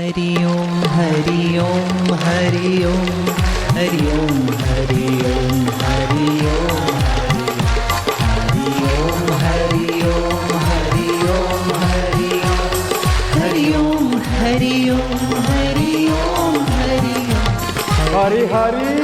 हरि ओम हरि ओम हरि ओम हरि ओम हरि ओम हरि ओम हरि ओम हरि ओम हरि ओम हरि ओम हरि ओम हरि ओम हरि ओम हरि ओम हरि हरि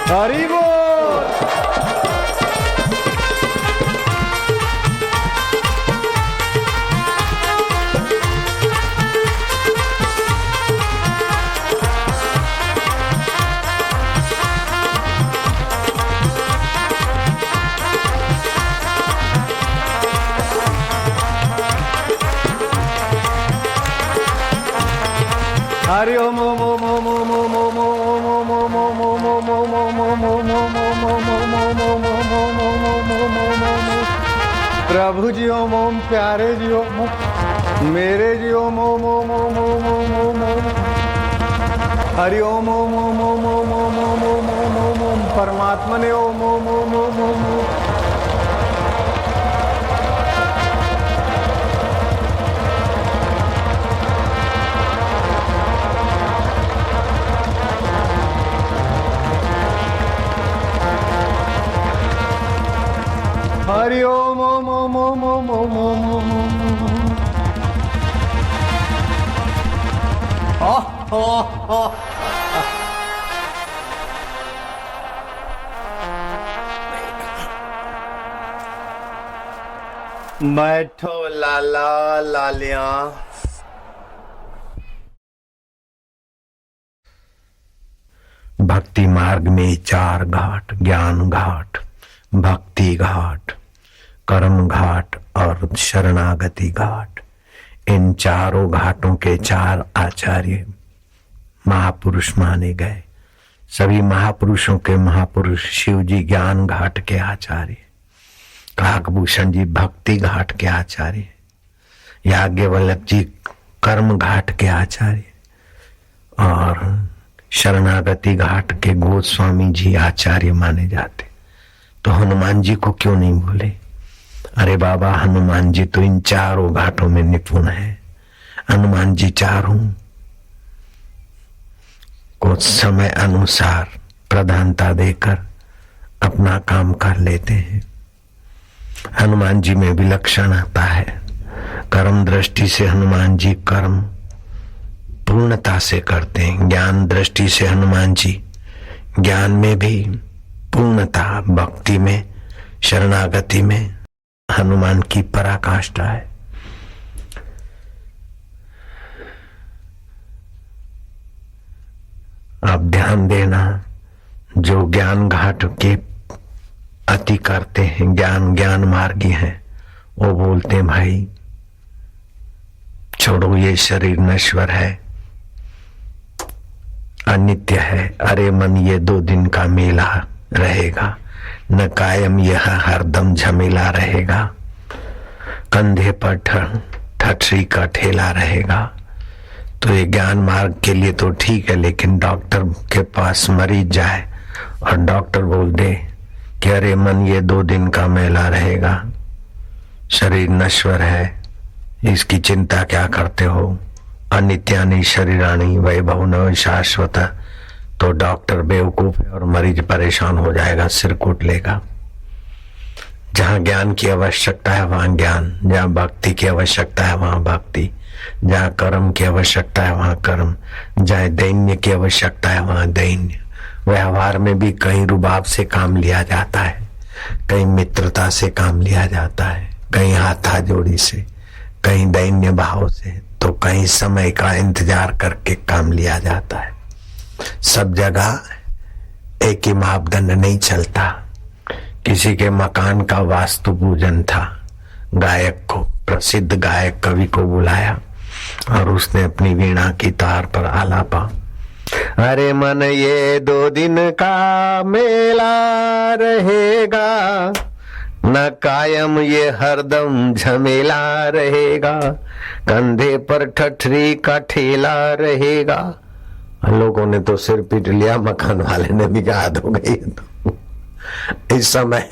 हरि बोल। हरि ओम ओम ओम ओम ओम ओम ओम ओम ओम ओम ओम ओम ओम ओम। प्रभु जी ओम ओम, प्यारे जी ओम ओम, मेरे जी ओम ओम ओम ओम ओम ओम ओम ओम। हरि ओम ओम ओम ओम ओम ओम ओम ओम ओम ओम ओम। परमात्मा ने ओम ओम ओम ओम ओम ओम। हरि ओम ओम ओम ओम ओम ओम ओम ओम ओम। बैठो लाला लालिया। भक्ति मार्ग में चार घाट, ज्ञान घाट, भक्ति घाट, कर्म घाट और शरणागति घाट। इन चारों घाटों के चार आचार्य महापुरुष माने गए। सभी महापुरुषों के महापुरुष शिव जी ज्ञान घाट के आचार्य, काकभूषण जी भक्ति घाट के आचार्य, याज्ञवल्लभ जी कर्म घाट के आचार्य और शरणागति घाट के गोस्वामी जी आचार्य माने जाते। तो हनुमान जी को क्यों नहीं बोले? अरे बाबा, हनुमान जी तो इन चारों घाटों में निपुण है। हनुमान जी चारों को समय अनुसार प्रधानता देकर अपना काम कर लेते हैं। हनुमान जी में विलक्षणता है। कर्म दृष्टि से हनुमान जी कर्म पूर्णता से करते हैं। ज्ञान दृष्टि से हनुमान जी ज्ञान में भी पूर्णता, भक्ति में, शरणागति में हनुमान की पराकाष्ठा है। आप ध्यान देना, जो ज्ञान घाट के अति करते हैं, ज्ञान मार्गी हैं, वो बोलते हैं भाई छोड़ो, ये शरीर नश्वर है, अनित्य है। अरे मन, ये 2 दिन का मेला रहेगा, न कायम यह हरदम झमेला रहेगा। कंधे पर ठठरी का ठेला रहेगा। तो ये ज्ञान मार्ग के लिए तो ठीक है, लेकिन डॉक्टर के पास मरीज जाए और डॉक्टर बोल दे कि अरे मन, ये 2 दिन का मेला रहेगा, शरीर नश्वर है, इसकी चिंता क्या करते हो, अनित्यानि शरीराणि वैभव न शाश्वत। तो डॉक्टर बेवकूफ है और मरीज परेशान हो जाएगा, सिर कूट लेगा। जहां ज्ञान की आवश्यकता है वहां ज्ञान, जहां भक्ति की आवश्यकता है वहां भक्ति, जहां कर्म की आवश्यकता है वहां कर्म, जहां दैन्य की आवश्यकता है वहां दैन्य। व्यवहार में भी कहीं रुबाब से काम लिया जाता है, कहीं मित्रता से काम लिया जाता है, कहीं हाथा जोड़ी से, कहीं दैन्य भाव से, तो कहीं समय का इंतजार करके काम लिया जाता है। सब जगह एक ही मापदंड नहीं चलता। किसी के मकान का वास्तु पूजन था, गायक को, प्रसिद्ध गायक कवि को बुलाया और उसने अपनी वीणा की तार पर आलापा, अरे मन ये 2 दिन का मेला रहेगा, न कायम ये हरदम झमेला रहेगा, कंधे पर ठठरी का ठेला रहेगा। लोगों ने तो सिर पीट लिया, मकान वाले ने भी कहा हो गई। इस समय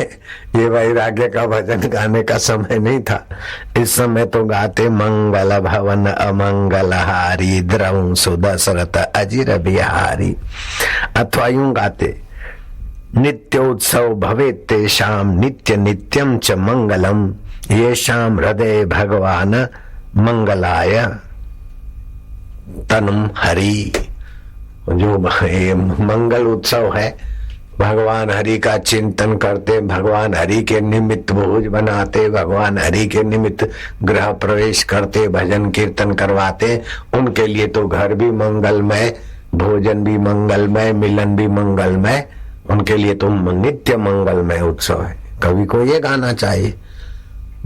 ये वैराग्य का भजन गाने का समय नहीं था। इस समय तो गाते मंगल भवन अमंगल हारी द्रवं सुदशरथ अजिर बिहारी, अथवा यूं गाते नित्योत्सव भवेत् तेषां नित्य नित्यं च मंगलम येषां हृदय भगवान मंगलाय तनुम हरि। जो मंगल उत्सव है, भगवान हरि का चिंतन करते, भगवान हरि के निमित्त भोज बनाते, भगवान हरि के निमित्त गृह प्रवेश करते, भजन कीर्तन करवाते, उनके लिए तो घर भी मंगलमय, भोजन भी मंगलमय, मिलन भी मंगलमय, उनके लिए तो नित्य मंगलमय उत्सव है। कवि को ये गाना चाहिए।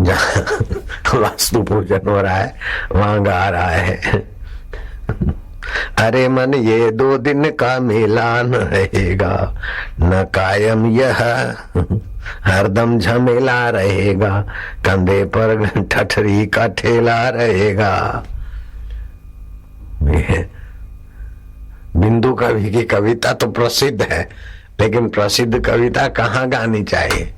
जहाँ वास्तु पूजन हो रहा है वहां गा रहा है, अरे मन ये 2 दिन का मेला न रहेगा, न कायम यह हरदम झमेला रहेगा, कंधे पर ठठरी का ठेला रहेगा। बिंदु कवि की कविता तो प्रसिद्ध है, लेकिन प्रसिद्ध कविता कहाँ गानी चाहिए?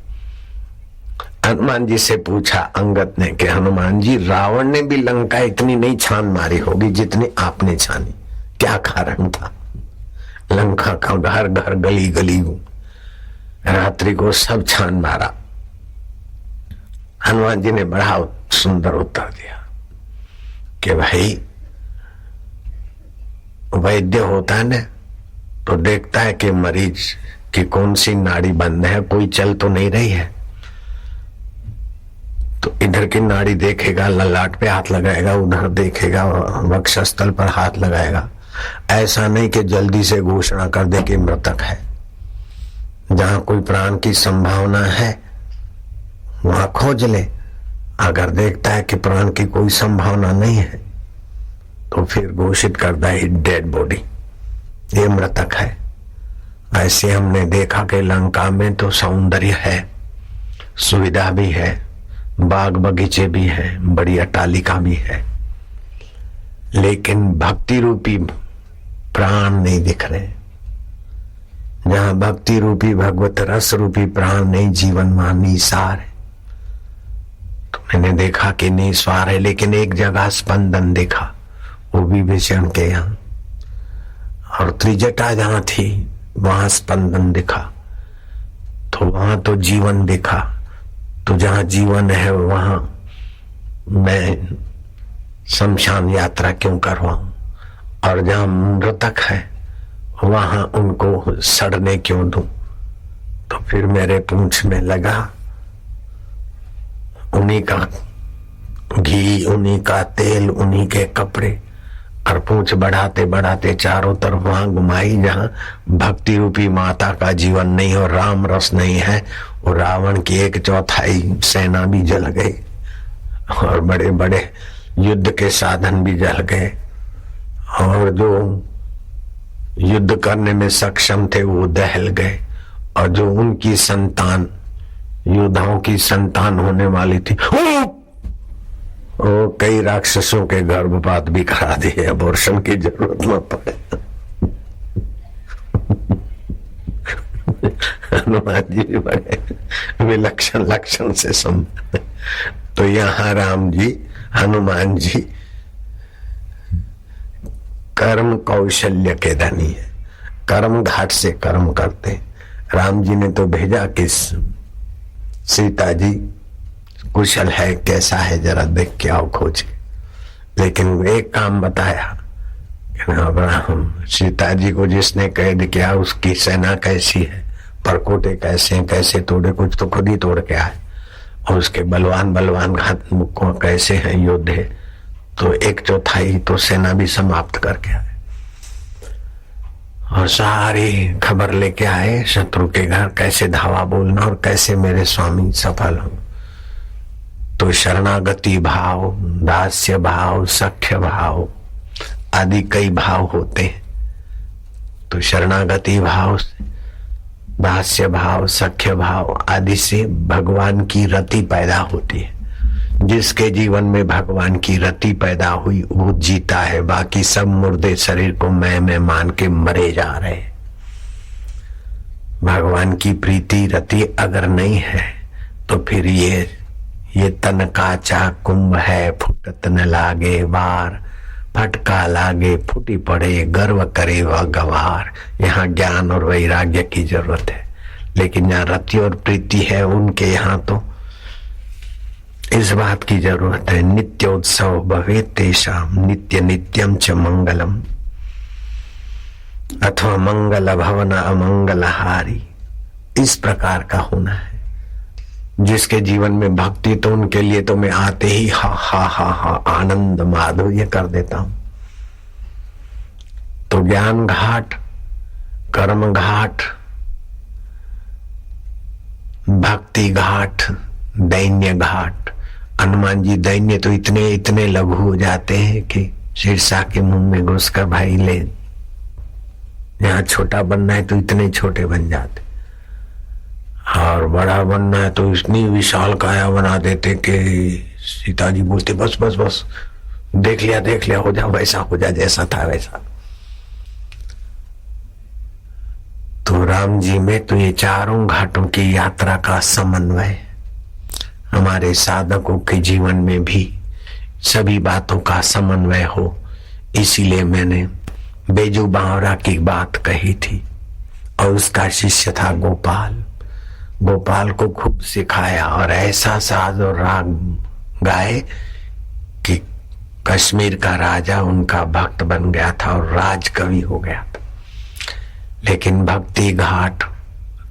हनुमान जी से पूछा अंगद ने कि हनुमान जी, रावण ने भी लंका इतनी नहीं छान मारी होगी जितनी आपने छानी, क्या कारण था? लंका का घर घर गली गली रात्रि को सब छान मारा। हनुमान जी ने बड़ा सुंदर उत्तर दिया कि भाई, वैद्य होता है ना, तो देखता है कि मरीज की कौन सी नाड़ी बंद है, कोई चल तो नहीं रही है, तो इधर की नाड़ी देखेगा, ललाट पे हाथ लगाएगा, उधर देखेगा, वक्षस्थल पर हाथ लगाएगा। ऐसा नहीं कि जल्दी से घोषणा कर दे कि मृतक है। जहां कोई प्राण की संभावना है वहां खोज ले। अगर देखता है कि प्राण की कोई संभावना नहीं है तो फिर घोषित करता है डेड बॉडी, ये मृतक है। ऐसे हमने देखा कि लंका में तो सौंदर्य है, सुविधा भी है, बाग बगीचे भी हैं, बड़ी अट्टालिका भी है, लेकिन भक्ति रूपी प्राण नहीं दिख रहे। जहां भक्ति रूपी भगवत रस रूपी प्राण नहीं, जीवन वहां निसार है। तो मैंने देखा कि निस्वार है, लेकिन एक जगह स्पंदन देखा, वो भी विभीषण के यहाँ। और त्रिजटा जहां थी वहां स्पंदन दिखा, तो वहां तो जीवन दिखा। तो जहां जीवन है वहां मैं शमशान यात्रा क्यों करवाऊं, और जहां मृतक है वहां उनको सड़ने क्यों दूं? तो फिर मेरे पूंछ में लगा उन्हीं का घी, उन्हीं का तेल, उन्हीं के कपड़े, और पूंछ बढ़ाते बढ़ाते चारों तरफ वहां घुमाई जहां भक्ति रूपी माता का जीवन नहीं और राम रस नहीं है। और रावण की 1/4 सेना भी जल गई और बड़े बड़े युद्ध के साधन भी जल गए, और जो युद्ध करने में सक्षम थे वो दहल गए, और जो उनकी संतान, योद्धाओं की संतान होने वाली थी, वो कई राक्षसों के गर्भपात भी करा दिए, अबॉर्शन की जरूरत न पड़े। हनुमान जी भी बड़े विलक्षण लक्षण से संबंध। तो यहाँ राम जी, हनुमान जी कर्म कौशल्य के धनी है, कर्म घाट से कर्म करते। राम जी ने तो भेजा कि सीता जी कुशल है, कैसा है, जरा देख के आओ खोज के। लेकिन एक काम बताया कि अब्राहम, सीता जी को जिसने कैद किया उसकी सेना कैसी है, परकोटे कैसे हैं, कैसे तोड़े, कुछ तो खुद ही तोड़ के आए, और उसके बलवान बलवान को कैसे हैं योद्धे, तो 1/4 तो सेना भी समाप्त करके आए और सारी खबर लेके आए शत्रु के घर, कैसे धावा बोलना और कैसे मेरे स्वामी सफल हो। तो शरणागति भाव, दास्य भाव, सख्य भाव आदि कई भाव होते हैं। तो शरणागति भाव, दास्य भाव, सख्य भाव आदि से भगवान की रति पैदा होती है। जिसके जीवन में भगवान की रति पैदा हुई वो जीता है, बाकी सब मुर्दे शरीर को मैं मान के मरे जा रहे। भगवान की प्रीति रति अगर नहीं है तो फिर ये तन का चा कुंभ है, फुटत न लागे बार, फटका लागे फूटी पड़े, गर्व करे वह गवार। यहाँ ज्ञान और वैराग्य की जरूरत है, लेकिन जहाँ रति और प्रीति है उनके यहाँ तो इस बात की जरूरत है, नित्योत्सव भवे तेषाम नित्य नित्यम च मंगलम, अथवा मंगल भवन अमंगलहारी। इस प्रकार का होना है। जिसके जीवन में भक्ति, तो उनके लिए तो मैं आते ही हा हा हा हा आनंद माधुर्य कर देता हूं। तो ज्ञान घाट, कर्म घाट, भक्ति घाट, दैन्य घाट। हनुमान जी दैन्य तो इतने इतने लघु हो जाते हैं कि शीर्षा के मुंह में घुसकर भाई ले, यहाँ छोटा बनना है तो इतने छोटे बन जाते, और बड़ा बनना है तो इतनी विशाल काया बना देते कि सीता जी बोलते बस बस बस, देख लिया हो जा, वैसा हो जा जैसा था वैसा। तो राम जी में तो ये चारों घाटों की यात्रा का समन्वय हमारे साधकों के जीवन में भी सभी बातों का समन्वय हो। इसीलिए मैंने बेजू बावरा की बात कही थी और उसका शिष्य था गोपाल। गोपाल को खूब सिखाया और ऐसा साज और राग गाए कि कश्मीर का राजा उनका भक्त बन गया था और राजकवि हो गया था। लेकिन भक्ति घाट,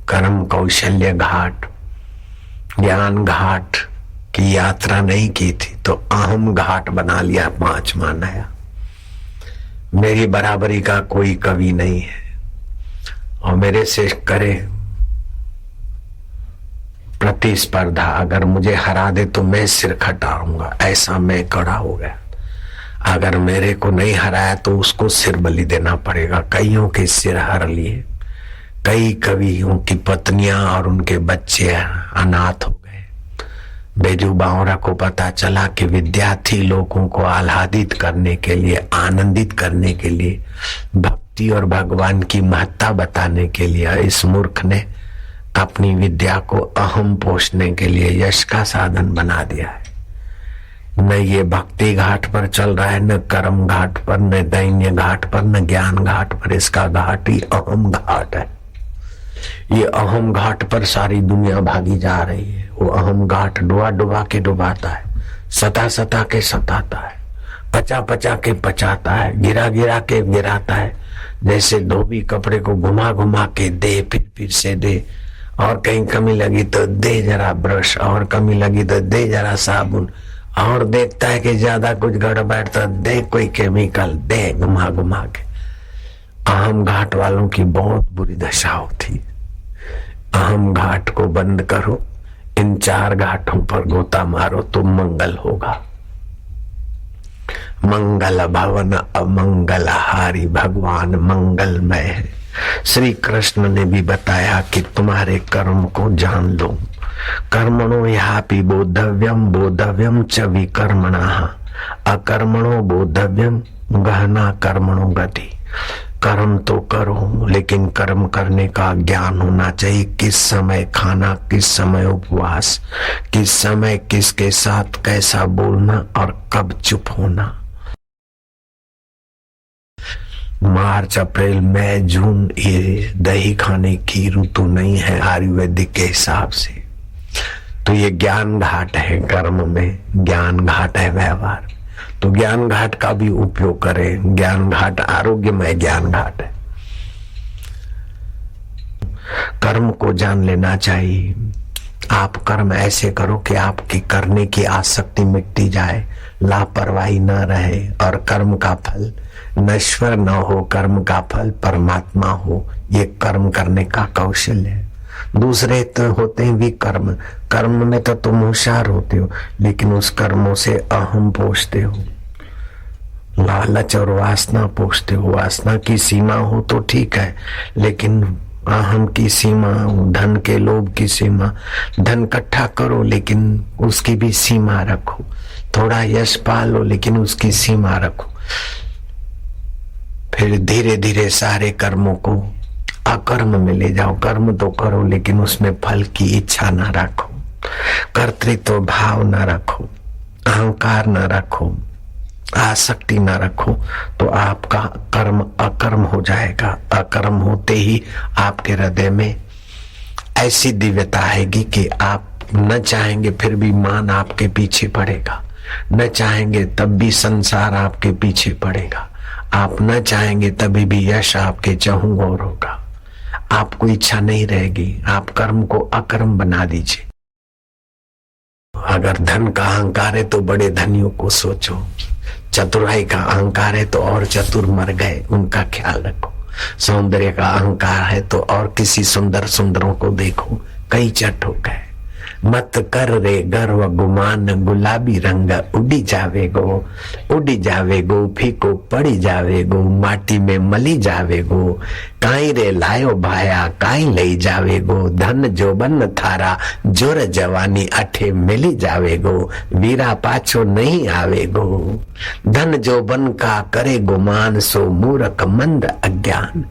कर्म कौशल्य घाट, ज्ञान घाट की यात्रा नहीं की थी, तो अहम घाट बना लिया, 5 नया। मेरी बराबरी का कोई कवि नहीं है और मेरे से करे प्रतिस्पर्धा, अगर मुझे हरा दे तो मैं सिर खटाऊंगा, ऐसा मैं कड़ा हो गया। अगर मेरे को नहीं हराया तो उसको सिर बलि देना पड़ेगा। कईयों के सिर हर लिए, कई कवियों की पत्नियां और उनके बच्चे अनाथ हो गए। बेजू बावरा को पता चला कि विद्यार्थी लोगों को आह्लादित करने के लिए, आनंदित करने के लिए, भक्ति और भगवान की महत्ता बताने के लिए इस मूर्ख ने अपनी विद्या को अहम पोषने के लिए यश का साधन बना दिया है। न ये भक्ति घाट पर चल रहा है, न कर्म घाट पर, न दैन्य घाट पर, न ज्ञान घाट पर। इसका घाट ही अहम घाट है। ये अहम घाट पर सारी दुनिया भागी जा रही है। वो अहम घाट डुबा डुबा के डुबाता है, सता सता के सताता है, पचा पचा के पचाता है, गिरा गिरा के गिराता है। जैसे धोबी कपड़े को घुमा घुमा के दे, फिर से दे, और कहीं कमी लगी तो दे जरा ब्रश, और कमी लगी तो दे जरा साबुन, और देखता है कि ज्यादा कुछ गड़बड़ तो दे कोई केमिकल, दे घुमा घुमा के। अहम घाट वालों की बहुत बुरी दशा होती। अहम घाट को बंद करो, इन 4 घाटों पर गोता मारो तो मंगल होगा। मंगल भवन अमंगलहारी, भगवान मंगलमय है। श्री कृष्ण ने भी बताया कि तुम्हारे कर्म को जान लो। कर्मणो ह्यापि बोधव्यम, बोधव्यम च विकर्मणः, अकर्मणो बोधव्यम, गहना कर्मणो गति। कर्म तो करो, लेकिन कर्म करने का ज्ञान होना चाहिए। किस समय खाना, किस समय उपवास, किस समय किसके साथ कैसा बोलना और कब चुप होना। मार्च, अप्रैल, मई, जून ये दही खाने की ऋतु नहीं है आयुर्वेदिक के हिसाब से। तो ये ज्ञान घाट है, कर्म में ज्ञान घाट है व्यवहार। तो ज्ञान घाट का भी उपयोग करें। ज्ञान घाट आरोग्यमय ज्ञान घाट है। कर्म को जान लेना चाहिए, आप कर्म ऐसे करो कि आपकी करने की आसक्ति मिटती जाए, लापरवाही न रहे और कर्म का फल नश्वर न हो, कर्म का फल परमात्मा हो। ये कर्म करने का कौशल्य है। दूसरे तो होते हैं विकर्म, कर्म में तो तुम होशियार होते हो, लेकिन उस कर्मों से अहम पोषते हो, लालच और वासना पोषते हो। वासना की सीमा हो तो ठीक है, लेकिन अहम की सीमा, धन के लोभ की सीमा, धन इकट्ठा करो लेकिन उसकी भी सीमा रखो। थोड़ा यश पालो लेकिन उसकी सीमा रखो। फिर धीरे धीरे सारे कर्मों को अकर्म में ले जाओ। कर्म तो करो लेकिन उसमें फल की इच्छा ना रखो, कर्तृत्व भाव ना रखो, अहंकार ना रखो, आसक्ति न रखो, तो आपका कर्म अकर्म हो जाएगा। अकर्म होते ही आपके हृदय में ऐसी दिव्यता आएगी कि आप न चाहेंगे फिर भी मान आपके पीछे पड़ेगा, न चाहेंगे तब भी संसार आपके पीछे पड़ेगा, आप न चाहेंगे तभी भी यश आपके चहुं ओर होगा। आपको इच्छा नहीं रहेगी। आप कर्म को अकर्म बना दीजिए। अगर धन का अहंकार है तो बड़े धनियों को सोचो, चतुराई का अहंकार है तो और चतुर मर गए, उनका ख्याल रखो। सौंदर्य का अहंकार है तो और किसी सुंदरों को देखो, कई चट हो गए। मत कर रे गर्व गुमान, गुलाबी रंग उड़ी जावेगो, फीको पड़ी जावेगो, माटी में मली जावेगो। काई रे लायो भाया, काई लई जावेगो, धन जोबन थारा, जोर जवानी अठे मिली जावेगो, वीरा पाछो नहीं आवेगो। धन जोबन का करे गुमान, सो मूर्ख मंद अज्ञान।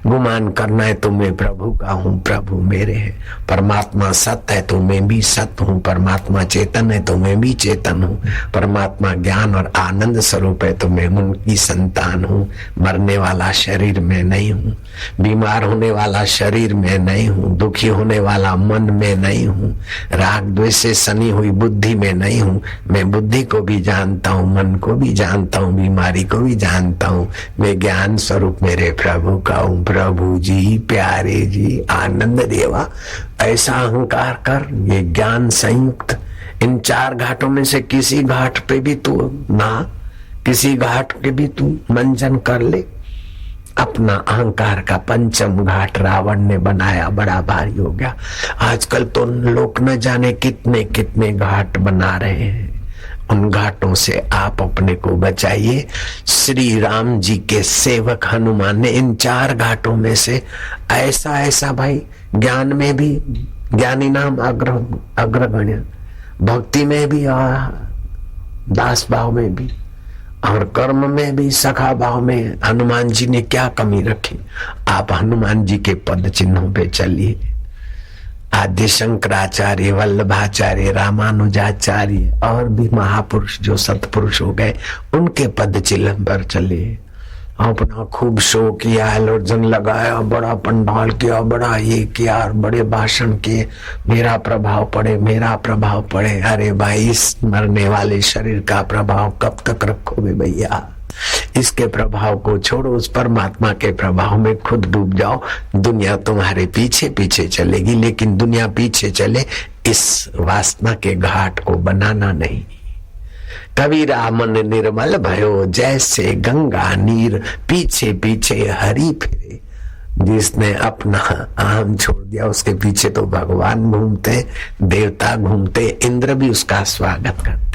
गुमान करना है तो मैं प्रभु का हूँ, प्रभु मेरे है। परमात्मा सत्य है तो मैं भी सत्य हूँ, परमात्मा चेतन है तो मैं भी चेतन हूँ, परमात्मा ज्ञान और आनंद स्वरूप है तो मैं उनकी संतान हूँ। मरने वाला शरीर में नहीं हूँ, बीमार होने वाला शरीर में नहीं हूँ, दुखी होने वाला मन में नहीं हूँ, राग द्वेष से सनी हुई बुद्धि में नहीं हूँ। मैं बुद्धि को भी जानता हूँ, मन को भी जानता हूँ, बीमारी को भी जानता हूँ। मैं ज्ञान स्वरूप मेरे प्रभु का हूँ। प्रभु जी, प्यारे जी, आनंद देवा, ऐसा अहंकार कर। ये ज्ञान संयुक्त इन चार घाटों में से किसी घाट पे भी तू ना, किसी घाट के भी तू मंजन कर ले। अपना अहंकार का पंचम घाट रावण ने बनाया, बड़ा भारी हो गया। आजकल तो लोग न जाने कितने कितने घाट बना रहे हैं। उन घाटों से आप अपने को बचाइए। श्री राम जी के सेवक हनुमान ने इन चार घाटों में से ऐसा ऐसा भाई, ज्ञान में भी ज्ञानी नाम अग्रगण्य, भक्ति में भी दास भाव में भी और कर्म में भी सखा भाव में हनुमान जी ने क्या कमी रखी। आप हनुमान जी के पद चिन्हों पे चलिए। आद्य शंकराचार्य, वल्लभाचार्य, रामानुजाचार्य और भी महापुरुष जो सतपुरुष हो गए, उनके पद चिन्ह पर चलिए। अपना खूब शो किया, एलोजन लगाया, बड़ा पंडाल किया, बड़ा ये किया और बड़े भाषण किए, मेरा प्रभाव पड़े, मेरा प्रभाव पड़े। अरे भाई, इस मरने वाले शरीर का प्रभाव कब तक रखोगे भैया? इसके प्रभाव को छोड़ो, उस परमात्मा के प्रभाव में खुद डूब जाओ। दुनिया तुम्हारे पीछे पीछे चलेगी, लेकिन दुनिया पीछे चले इस वासना के घाट को बनाना नहीं। कबीरा मन निर्मल भयो, जैसे गंगा नीर, पीछे पीछे हरि फिरे। जिसने अपना अहम छोड़ दिया उसके पीछे तो भगवान घूमते, देवता घूमते, इंद्र भी उसका स्वागत करते।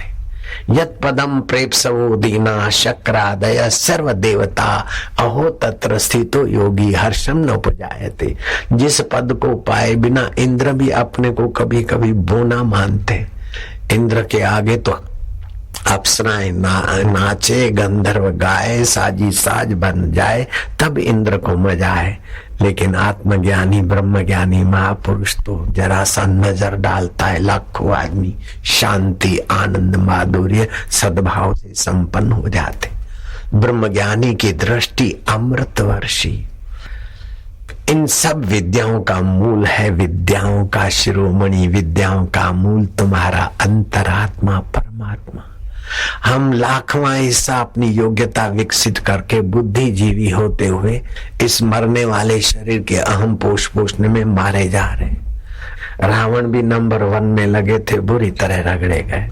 यत पदम प्रेप्सवो दीना, शक्रादय सर्व देवता, अहो तत्र स्थितो योगी, हर्षम न उपजायते। जिस पद को पाए बिना इंद्र भी अपने को कभी कभी बोना मानते। इंद्र के आगे तो अप्सराएं नाचे, गंधर्व गाए, साजी साज बन जाए, तब इंद्र को मजा आए। लेकिन आत्मज्ञानी ब्रह्मज्ञानी महापुरुष तो जरा सा नजर डालता है, लाखों आदमी शांति, आनंद, माधुर्य, सद्भाव से संपन्न हो जाते। ब्रह्मज्ञानी की दृष्टि अमृतवर्षी। इन सब विद्याओं का मूल है, विद्याओं का शिरोमणि, विद्याओं का मूल तुम्हारा अंतरात्मा परमात्मा। हम लाखवां हिस्सा अपनी योग्यता विकसित करके बुद्धिजीवी होते हुए इस मरने वाले शरीर के अहम पोषने में मारे जा रहे हैं। रावण भी नंबर 1 में लगे थे, बुरी तरह रगड़े गए।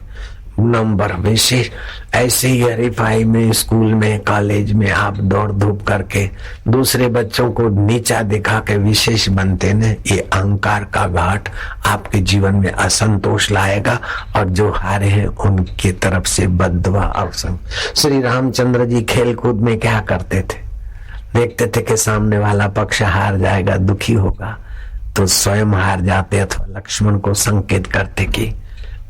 नंबर विशेष ऐसे ही हरीफाई में, स्कूल में, कॉलेज में आप दौड़ धूप करके दूसरे बच्चों को नीचा दिखा के विशेष बनते न, ये अहंकार का घाट आपके जीवन में असंतोष लाएगा और जो हारे हैं उनकी तरफ से बद्दुआ अवसर। श्री रामचंद्र जी खेल कूद में क्या करते थे? देखते थे कि सामने वाला पक्ष हार जाएगा, दुखी होगा, तो स्वयं हार जाते अथवा लक्ष्मण को संकेत करते कि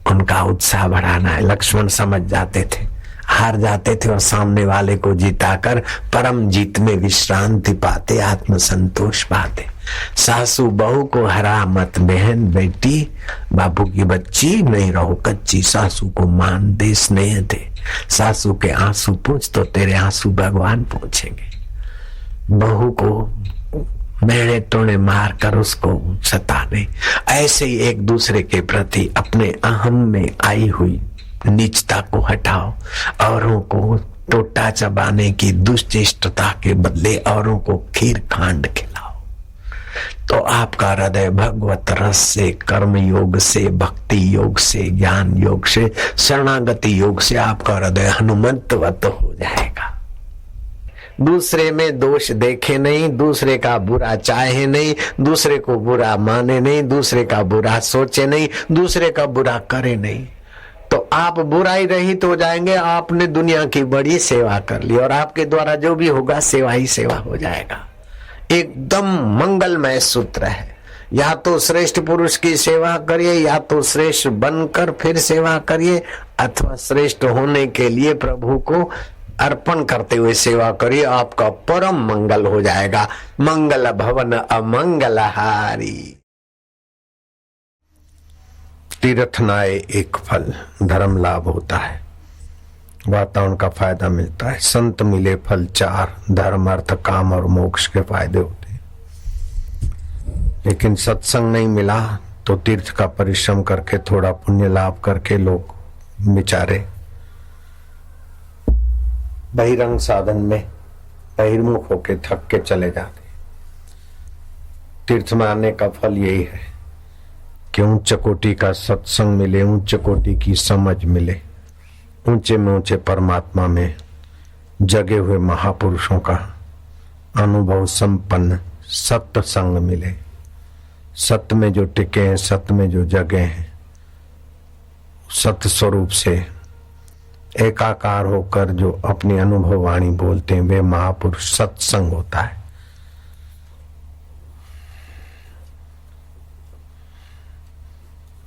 उनका उत्साह बढ़ाना है। लक्ष्मण समझ जाते थे, हार जाते थे और सामने वाले को जिताकर परम जीत में विश्रांति पाते, आत्मसंतोष पाते। सासू बहू को हरा मत बहन बेटी, बाबू की बच्ची नहीं रहो कच्ची, सासू को मान दे स्नेह दे, सासू के आंसू पूछ तो तेरे आंसू भगवान पूछेंगे। बहू को मेरे टोने मार कर उसको सताने, ऐसे ही एक दूसरे के प्रति अपने अहम में आई हुई नीचता को हटाओ। औरों को टोटा चबाने की दुश्चेष्टता के बदले औरों को खीर खांड खिलाओ, तो आपका हृदय भगवत रस से, कर्म योग से, भक्ति योग से, ज्ञान योग से, शरणागति योग से आपका हृदय हनुमंतवत हो जाएगा। दूसरे में दोष देखे नहीं, दूसरे का बुरा चाहे नहीं, दूसरे को बुरा माने नहीं, दूसरे का बुरा सोचे नहीं, दूसरे का बुरा करे नहीं, तो आप बुराई रहित हो जाएंगे। आपने दुनिया की बड़ी सेवा कर ली और आपके द्वारा जो भी होगा सेवा ही सेवा हो जाएगा। एकदम मंगलमय सूत्र है। या तो श्रेष्ठ पुरुष की सेवा करिए, या तो श्रेष्ठ बनकर फिर सेवा करिए, अथवा श्रेष्ठ होने के लिए प्रभु को अर्पण करते हुए सेवा करिए, आपका परम मंगल हो जाएगा। मंगल भवन अमंगलहारी। तीर्थ नाए एक फल, धर्म लाभ होता है, वातावरण का फायदा मिलता है। संत मिले फल 4, धर्म अर्थ काम और मोक्ष के फायदे होते हैं। लेकिन सत्संग नहीं मिला तो तीर्थ का परिश्रम करके थोड़ा पुण्य लाभ करके लोग बेचारे बहिरंग साधन में बहिर्मुख होके थक के चले जाते। तीर्थ में आने का फल यही है कि उच्च कोटि का सत्संग मिले, उच्च कोटि की समझ मिले, ऊंचे में ऊंचे परमात्मा में जगे हुए महापुरुषों का अनुभव संपन्न सत्संग मिले। सत्य में जो टिके हैं, सत्य में जो जगे हैं, सत्य स्वरूप से एकाकार होकर जो अपनी अनुभव वाणी बोलते हैं, वे महापुरुष सत्संग होता है।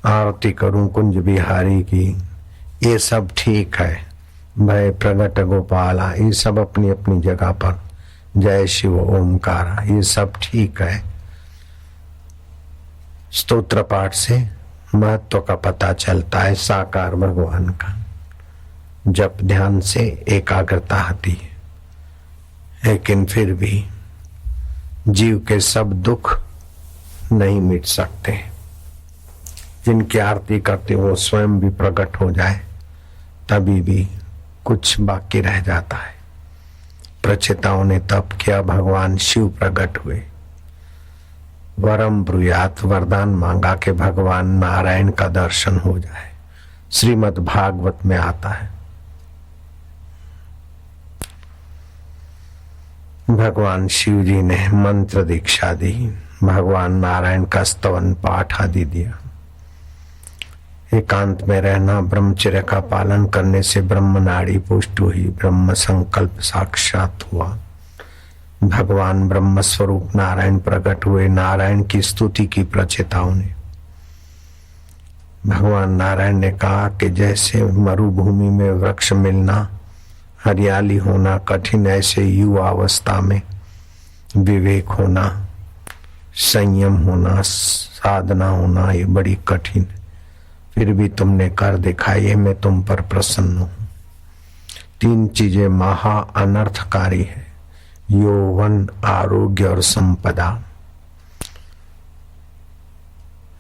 आरती करूं कुंज बिहारी की, ये सब ठीक है। भय प्रगट गोपाला, ये सब अपनी अपनी जगह पर, जय शिव ओमकारा, ये सब ठीक है। स्तोत्र पाठ से महत्व का पता चलता है साकार भगवान का। जप ध्यान से एकाग्रता आती है, लेकिन फिर भी जीव के सब दुख नहीं मिट सकते। जिनकी आरती करते वो स्वयं भी प्रकट हो जाए तभी भी कुछ बाकी रह जाता है। प्रचेताओं ने तप किया, भगवान शिव प्रकट हुए। वरम ब्रूयात, वरदान मांगा कि भगवान नारायण का दर्शन हो जाए। श्रीमद् भागवत में आता है भगवान शिव जी ने मंत्र दीक्षा दी, भगवान नारायण का स्तवन पाठ आदि दिया। एकांत में रहना, ब्रह्मचर्य का पालन करने से ब्रह्म नाड़ी पुष्ट हुई, ब्रह्म संकल्प साक्षात हुआ। भगवान ब्रह्म स्वरूप नारायण प्रकट हुए। नारायण की स्तुति की प्रचेताओं ने। भगवान नारायण ने कहा कि जैसे मरुभूमि में वृक्ष मिलना, हरियाली होना कठिन, ऐसे युवा अवस्था में विवेक होना, संयम होना, साधना होना ये बड़ी कठिन, फिर भी तुमने कर दिखाई, मैं तुम पर प्रसन्न हूं। 3 चीजें महा अनर्थकारी है, यौवन, आरोग्य और संपदा।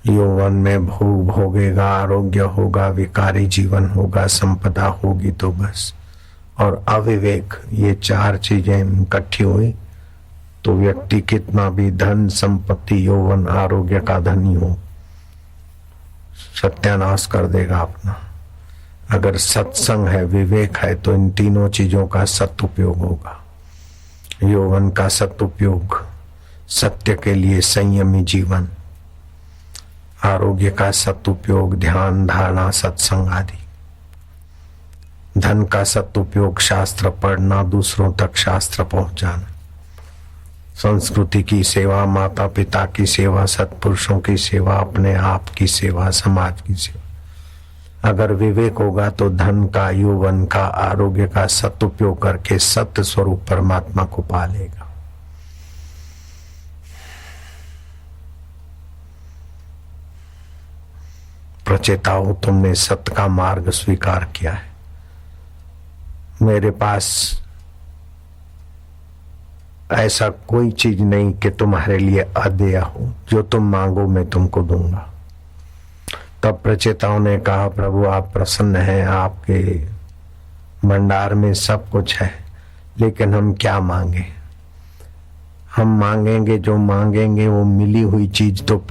यौवन में भोग भोगेगा, आरोग्य होगा, विकारी जीवन होगा, संपदा होगी तो बस। और अविवेक, ये 4 चीजें इकट्ठी हुई तो व्यक्ति कितना भी धन संपत्ति यौवन आरोग्य का धनी हो, सत्यानाश कर देगा अपना। अगर सत्संग है, विवेक है, तो इन तीनों चीजों का सदुपयोग होगा। यौवन का सदुपयोग, सत्य के लिए संयमी जीवन, आरोग्य का सदुपयोग, ध्यान, धारणा, सत्संग आदि। धन का सदुपयोग, शास्त्र पढ़ना, दूसरों तक शास्त्र पहुंचाना, संस्कृति की सेवा, माता पिता की सेवा, सत्पुरुषों की सेवा, अपने आप की सेवा, समाज की सेवा। अगर विवेक होगा तो धन का, यौवन का, आरोग्य का सदुपयोग करके सत्य स्वरूप परमात्मा को पा लेगा। प्रचेताओं, तुमने सत्य का मार्ग स्वीकार किया है। मेरे पास ऐसा कोई चीज नहीं कि तुम्हारे लिए अदेय हो, जो तुम मांगो मैं तुमको दूंगा। तब प्रचेताओं ने कहा, प्रभु आप प्रसन्न हैं, आपके भंडार में सब कुछ है, लेकिन हम क्या मांगे? हम मांगेंगे, जो मांगेंगे वो मिली हुई चीज तो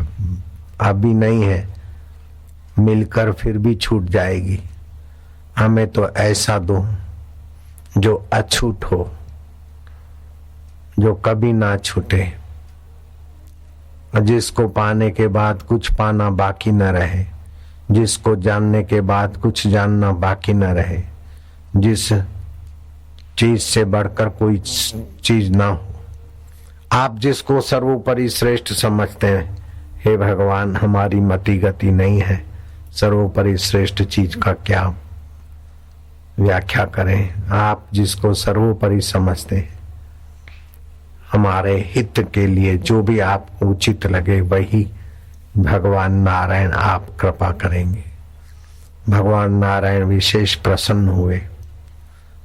अभी नहीं है, मिलकर फिर भी छूट जाएगी। हमें तो ऐसा दो जो अछूट हो, जो कभी ना छूटे, जिसको पाने के बाद कुछ पाना बाकी न रहे, जिसको जानने के बाद कुछ जानना बाकी न रहे, जिस चीज से बढ़कर कोई चीज ना हो। आप जिसको सर्वोपरि श्रेष्ठ समझते हैं, हे भगवान हमारी मति गति नहीं है, सर्वोपरि श्रेष्ठ चीज का क्या व्याख्या करें। आप जिसको सर्वोपरि समझते हैं, हमारे हित के लिए जो भी आपको उचित लगे वही भगवान नारायण आप कृपा करेंगे। भगवान नारायण विशेष प्रसन्न हुए।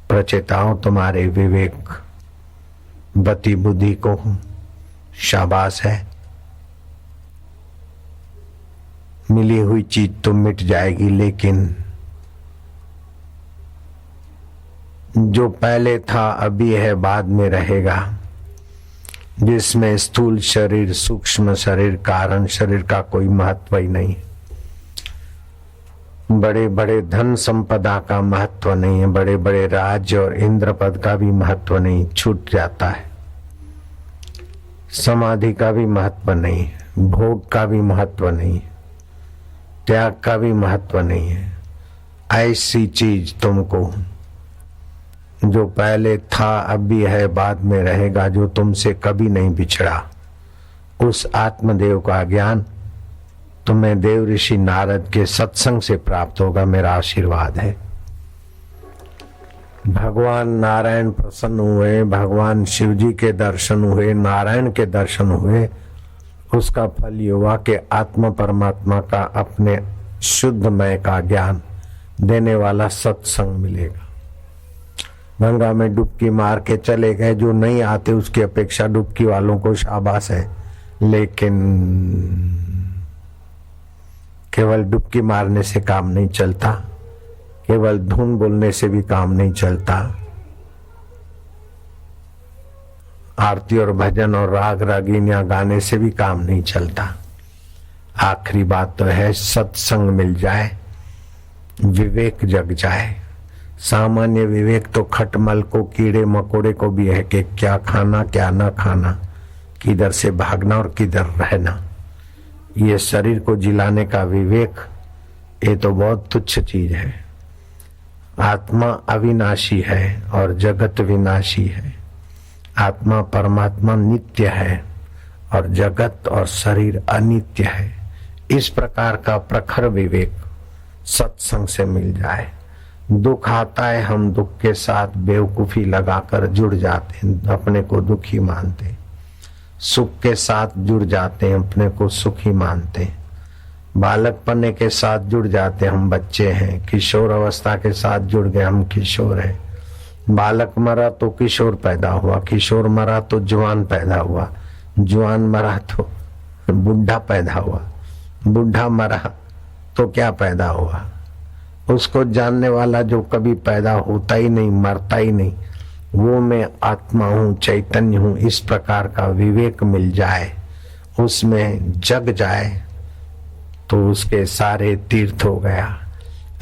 प्रचेताओं, तुम्हारे विवेक बती बुद्धि को शाबाश है। मिली हुई चीज तो मिट जाएगी, लेकिन जो पहले था अभी है, बाद में रहेगा, जिसमें स्थूल शरीर, सूक्ष्म शरीर, कारण शरीर का कोई महत्व ही नहीं। बड़े बड़े धन संपदा का महत्व नहीं है, बड़े बड़े राज्य और इंद्र पद का भी महत्व नहीं, छूट जाता है। समाधि का भी महत्व नहीं है, भोग का भी महत्व नहीं है, त्याग का भी महत्व नहीं है। ऐसी चीज तुमको जो पहले था अभी है, बाद में रहेगा, जो तुमसे कभी नहीं बिछड़ा, उस आत्मदेव का ज्ञान तुम्हें देव ऋषि नारद के सत्संग से प्राप्त होगा। मेरा आशीर्वाद है। भगवान नारायण प्रसन्न हुए, भगवान शिव जी के दर्शन हुए, नारायण के दर्शन हुए। उसका फल ये हुआ कि आत्मा परमात्मा का अपने शुद्धमय का ज्ञान देने वाला सत्संग मिलेगा। गंगा में डुबकी मार के चले गए, जो नहीं आते उसकी अपेक्षा डुबकी वालों को शाबाश है, लेकिन केवल डुबकी मारने से काम नहीं चलता, केवल धुन बोलने से भी काम नहीं चलता, आरती और भजन और राग रागिनियां गाने से भी काम नहीं चलता। आखिरी बात तो है सत्संग मिल जाए, विवेक जग जाए। सामान्य विवेक तो खटमल को, कीड़े मकोड़े को भी है कि क्या खाना क्या न खाना, किधर से भागना और किधर रहना। ये शरीर को जिलाने का विवेक, ये तो बहुत तुच्छ चीज है। आत्मा अविनाशी है और जगत विनाशी है। आत्मा परमात्मा नित्य है और जगत और शरीर अनित्य है। इस प्रकार का प्रखर विवेक सत्संग से मिल जाए। दुख आता है, हम दुख के साथ बेवकूफी लगाकर जुड़ जाते हैं, अपने को दुखी मानते हैं। सुख के साथ जुड़ जाते हैं, अपने को सुखी मानते हैं। बालकपने के साथ जुड़ जाते हैं, हम बच्चे हैं। किशोर अवस्था के साथ जुड़ गए, हम किशोर हैं। बालक मरा तो किशोर पैदा हुआ, किशोर मरा तो जवान पैदा हुआ, जवान मरा तो बुढ़ा पैदा हुआ, बुढ़ा मरा तो क्या पैदा हुआ? उसको जानने वाला जो कभी पैदा होता ही नहीं, मरता ही नहीं, वो मैं आत्मा हूँ, चैतन्य हूँ, इस प्रकार का विवेक मिल जाए, उसमें जग जाए, तो उसके सारे तीर्थ हो गया।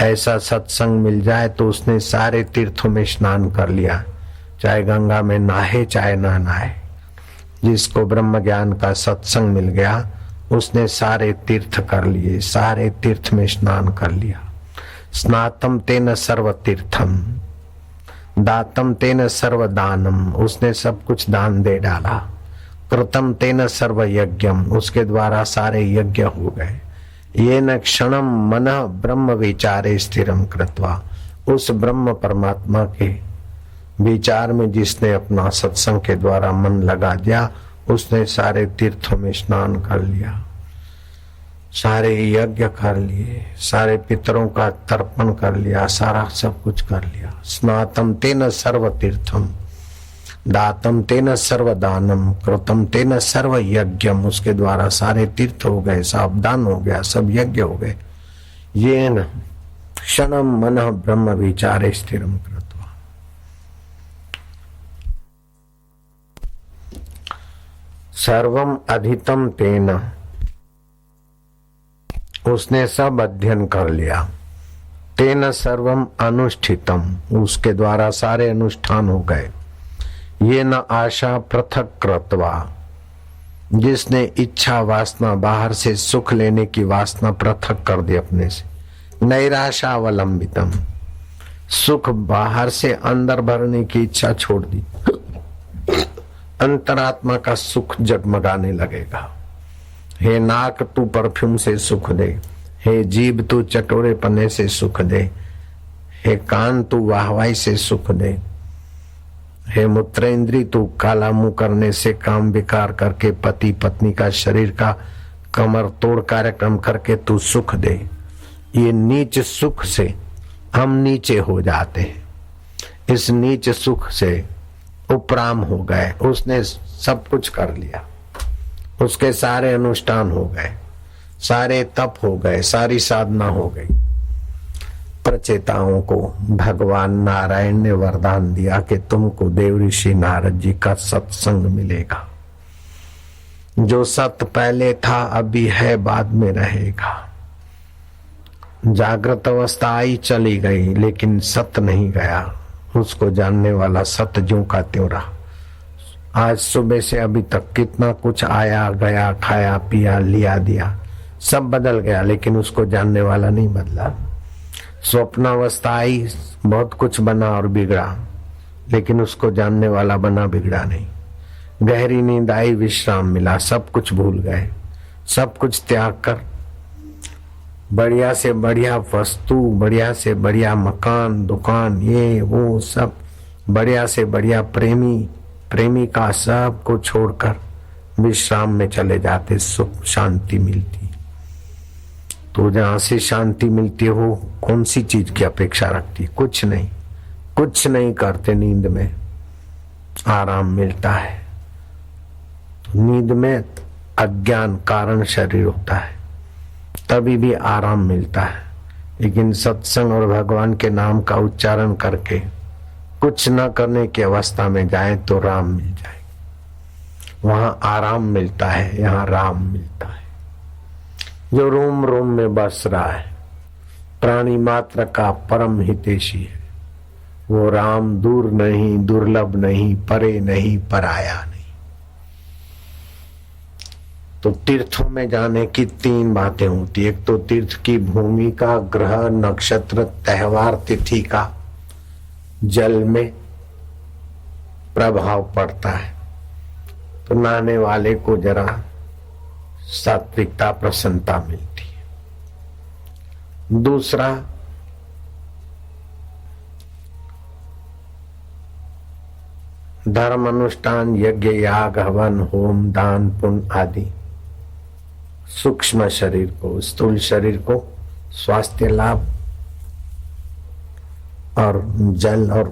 ऐसा सत्संग मिल जाए तो उसने सारे तीर्थों में स्नान कर लिया, चाहे गंगा में नहाए चाहे ना नहाए। जिसको ब्रह्म ज्ञान का सत्संग मिल गया उसने सारे तीर्थ कर लिए, सारे तीर्थ में स्नान कर लिया। स्नातम तेन सर्व तीर्थम दातम तेन सर्व दानम, उसने सब कुछ दान दे डाला। कृतम तेन सर्व यज्ञम, उसके द्वारा सारे यज्ञ हो गए। ये न क्षणम मन ब्रह्म विचारे स्थिरम कृत्वा, उस ब्रह्म परमात्मा के विचार में जिसने अपना सत्संग के द्वारा मन लगा दिया उसने सारे तीर्थों में स्नान कर लिया, सारे यज्ञ कर लिए, सारे पितरों का तर्पण कर लिया, सारा सब कुछ कर लिया। स्नातम तेन सर्व तीर्थम दातम तेन सर्व दानम कृतम तेन सर्व यज्ञम, उसके द्वारा सारे तीर्थ हो गए, सब दान हो गया, सब यज्ञ हो गए। ये न क्षणम मन ब्रह्म विचारे स्थिरम कृत्वा। सर्वम अधितम तेन, उसने सब अध्ययन कर लिया। तेन सर्वम अनुष्ठितम, उसके द्वारा सारे अनुष्ठान हो गए। ये न आशा पृथक कृत्वा, जिसने इच्छा वासना बाहर से सुख लेने की वासना पृथक कर दी अपने से। नैराशावलंबितम, सुख बाहर से अंदर भरने की इच्छा छोड़ दी, अंतरात्मा का सुख जगमगाने लगेगा। हे नाक तू परफ्यूम से सुख दे, हे जीभ तू चटोरे पने से सुख दे, हे कान तू वाहवाई से सुख दे, हे मूत्रेंद्री तू काला मुंह करने से काम विकार करके पति पत्नी का शरीर का कमर तोड़ कार्यक्रम करके तू सुख दे। ये नीच सुख से हम नीचे हो जाते हैं, इस नीच सुख से उपराम हो गए। उसने सब कुछ कर लिया, उसके सारे अनुष्ठान हो गए, सारे तप हो गए, सारी साधना हो गई। प्रचेताओं को भगवान नारायण ने वरदान दिया कि तुमको देव ऋषि नारद जी का सत्संग मिलेगा। जो सत्य पहले था अभी है बाद में रहेगा। जागृत अवस्था आई चली गई लेकिन सत्य नहीं गया, उसको जानने वाला सत्य ज्यों का त्यों रहा। आज सुबह से अभी तक कितना कुछ आया गया, खाया पिया लिया दिया, सब बदल गया लेकिन उसको जानने वाला नहीं बदला। स्वप्नावस्था आई, बहुत कुछ बना और बिगड़ा लेकिन उसको जानने वाला बना बिगड़ा नहीं। गहरी नींद आई, विश्राम मिला, सब कुछ भूल गए। सब कुछ त्याग कर बढ़िया से बढ़िया वस्तु, बढ़िया से बढ़िया मकान दुकान, ये वो सब बढ़िया से बढ़िया प्रेमिका सब को छोड़कर विश्राम में चले जाते, सुख शांति मिलती। तो जहां से शांति मिलती हो कौन सी चीज की अपेक्षा रखती? कुछ नहीं, कुछ नहीं करते, नींद में आराम मिलता है। तो नींद में अज्ञान कारण शरीर होता है, तभी भी आराम मिलता है। लेकिन सत्संग और भगवान के नाम का उच्चारण करके कुछ न करने की अवस्था में जाए तो राम मिल जाए। वहां आराम मिलता है, यहाँ राम मिलता है। जो रोम रोम में बस रहा है, प्राणी मात्र का परम हितैषी है, वो राम दूर नहीं, दुर्लभ नहीं, परे नहीं, पराया नहीं। तो तीर्थों में जाने की तीन बातें होती। एक तो तीर्थ की भूमि का, ग्रह नक्षत्र त्योहार तिथि का जल में प्रभाव पड़ता है, तो नहाने वाले को जरा सात्विकता प्रसन्नता मिलती है। दूसरा धर्म अनुष्ठान, यज्ञ याग हवन होम दान पुण्य आदि सूक्ष्म शरीर को, स्थूल शरीर को स्वास्थ्य लाभ और जल और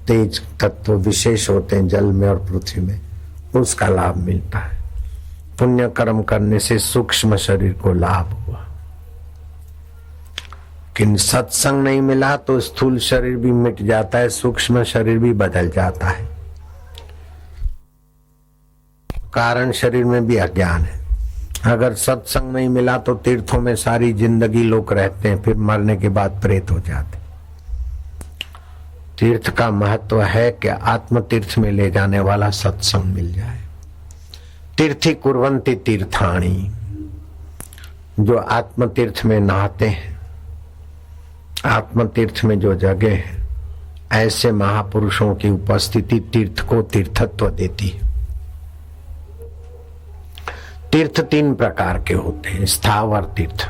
तेज तत्व विशेष होते हैं जल में और पृथ्वी में, उसका लाभ मिलता है। पुण्य कर्म करने से सूक्ष्म शरीर को लाभ हुआ। लेकिन सत्संग नहीं मिला तो स्थूल शरीर भी मिट जाता है, सूक्ष्म शरीर भी बदल जाता है। कारण शरीर में भी अज्ञान है अगर सत्संग नहीं मिला तो तीर्थों में सारी जिंदगी लोग रहते हैं, फिर मरने के बाद प्रेत हो जाते। तीर्थ का महत्व है कि आत्म तीर्थ में ले जाने वाला सत्संग मिल जाए। तीर्थी कुर्वन्ति तीर्थाणी, जो आत्म तीर्थ में नहाते हैं, आत्म तीर्थ में जो जगह है, ऐसे महापुरुषों की उपस्थिति तीर्थ को तीर्थत्व देती है। तीर्थ 3 प्रकार के होते हैं। स्थावर तीर्थ,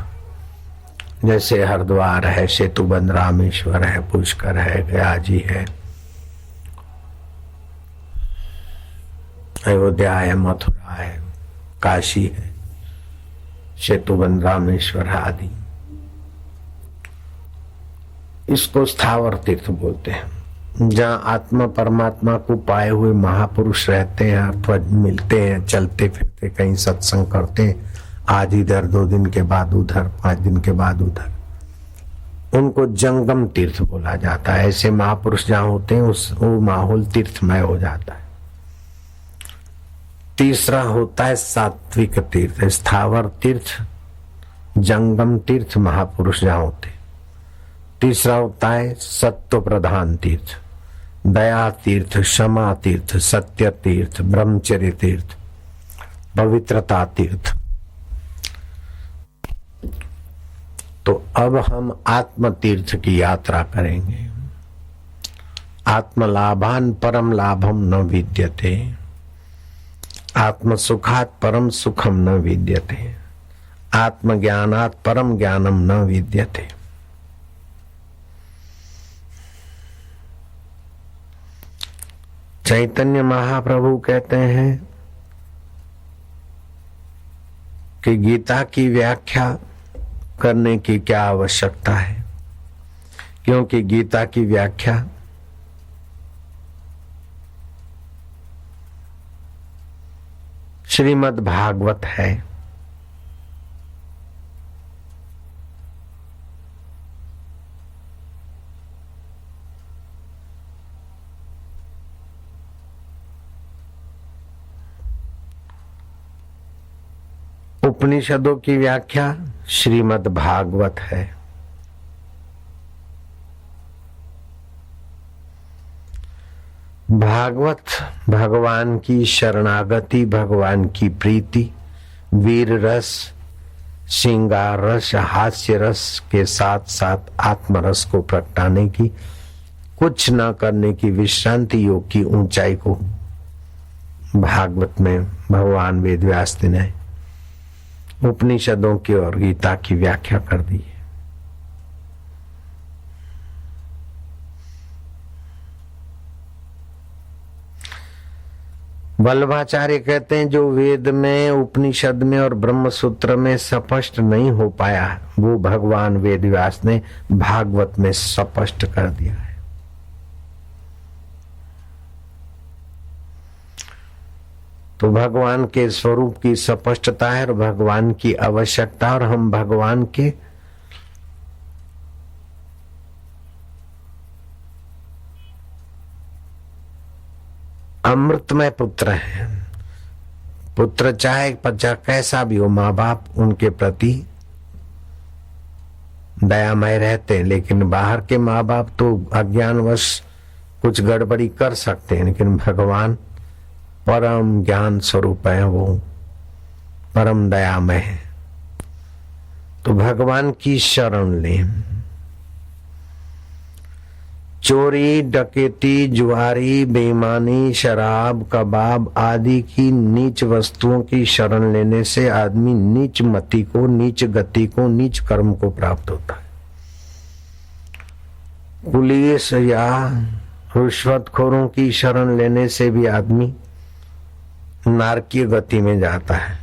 जैसे हरिद्वार है, सेतुबंध, रामेश्वर है, पुष्कर है, गया जी है, अयोध्या है, मथुरा है, काशी है, सेतुबंध, रामेश्वर आदि। इसको स्थावर तीर्थ बोलते हैं, जहाँ आत्मा परमात्मा को पाए हुए महापुरुष रहते हैं अथवा मिलते हैं, चलते फिरते कहीं सत्संग करते हैं, आज इधर, 2 दिन के बाद उधर, 5 दिन के बाद उधर। उनको जंगम तीर्थ बोला जाता है। ऐसे महापुरुष जहाँ होते हैं वो माहौल तीर्थमय हो जाता है। तीसरा होता है सात्विक तीर्थ, स्थावर तीर्थ, जंगम तीर्थ, महापुरुष जहाँ होते। तीसरा होता है सत्व प्रधान तीर्थ, दया तीर्थ, क्षमा तीर्थ, सत्य तीर्थ, ब्रह्मचर्य तीर्थ, पवित्रता तीर्थ। तो अब हम आत्म तीर्थ की यात्रा करेंगे। आत्मलाभान परम लाभम न विद्यते, आत्म सुखात परम सुखम न विद्यते, आत्मज्ञानात परम ज्ञानम न विद्यते। चैतन्य महाप्रभु कहते हैं कि गीता की व्याख्या करने की क्या आवश्यकता है, क्योंकि गीता की व्याख्या श्रीमद् भागवत है। उपनिषदों की व्याख्या श्रीमद् भागवत है। भागवत भगवान की शरणागति, भगवान की प्रीति, वीर रस, श्रृंगार रस, हास्य रस के साथ साथ आत्मरस को प्रगटाने की, कुछ न करने की विश्रांति योग की ऊंचाई को भागवत में भगवान वेदव्यास ने उपनिषदों की और गीता की व्याख्या कर दी है। वल्लभाचार्य कहते हैं जो वेद में, उपनिषद में और ब्रह्म सूत्र में स्पष्ट नहीं हो पाया वो भगवान वेदव्यास ने भागवत में स्पष्ट कर दिया है। तो भगवान के स्वरूप की स्पष्टता है और भगवान की आवश्यकता, और हम भगवान के अमृतमय पुत्र हैं। पुत्र चाहे बच्चा कैसा भी हो, माँ बाप उनके प्रति दयामय रहते हैं, लेकिन बाहर के माँ बाप तो अज्ञानवश कुछ गड़बड़ी कर सकते हैं, लेकिन भगवान परम ज्ञान स्वरूप है, वो परम दयामय है। तो भगवान की शरण लें। चोरी, डकैती, जुआरी, बेईमानी, शराब, कबाब आदि की नीच वस्तुओं की शरण लेने से आदमी नीच मति को, नीच गति को, नीच कर्म को प्राप्त होता है। पुलिस या रिश्वतखोरों की शरण लेने से भी आदमी नारकीय गति में जाता है।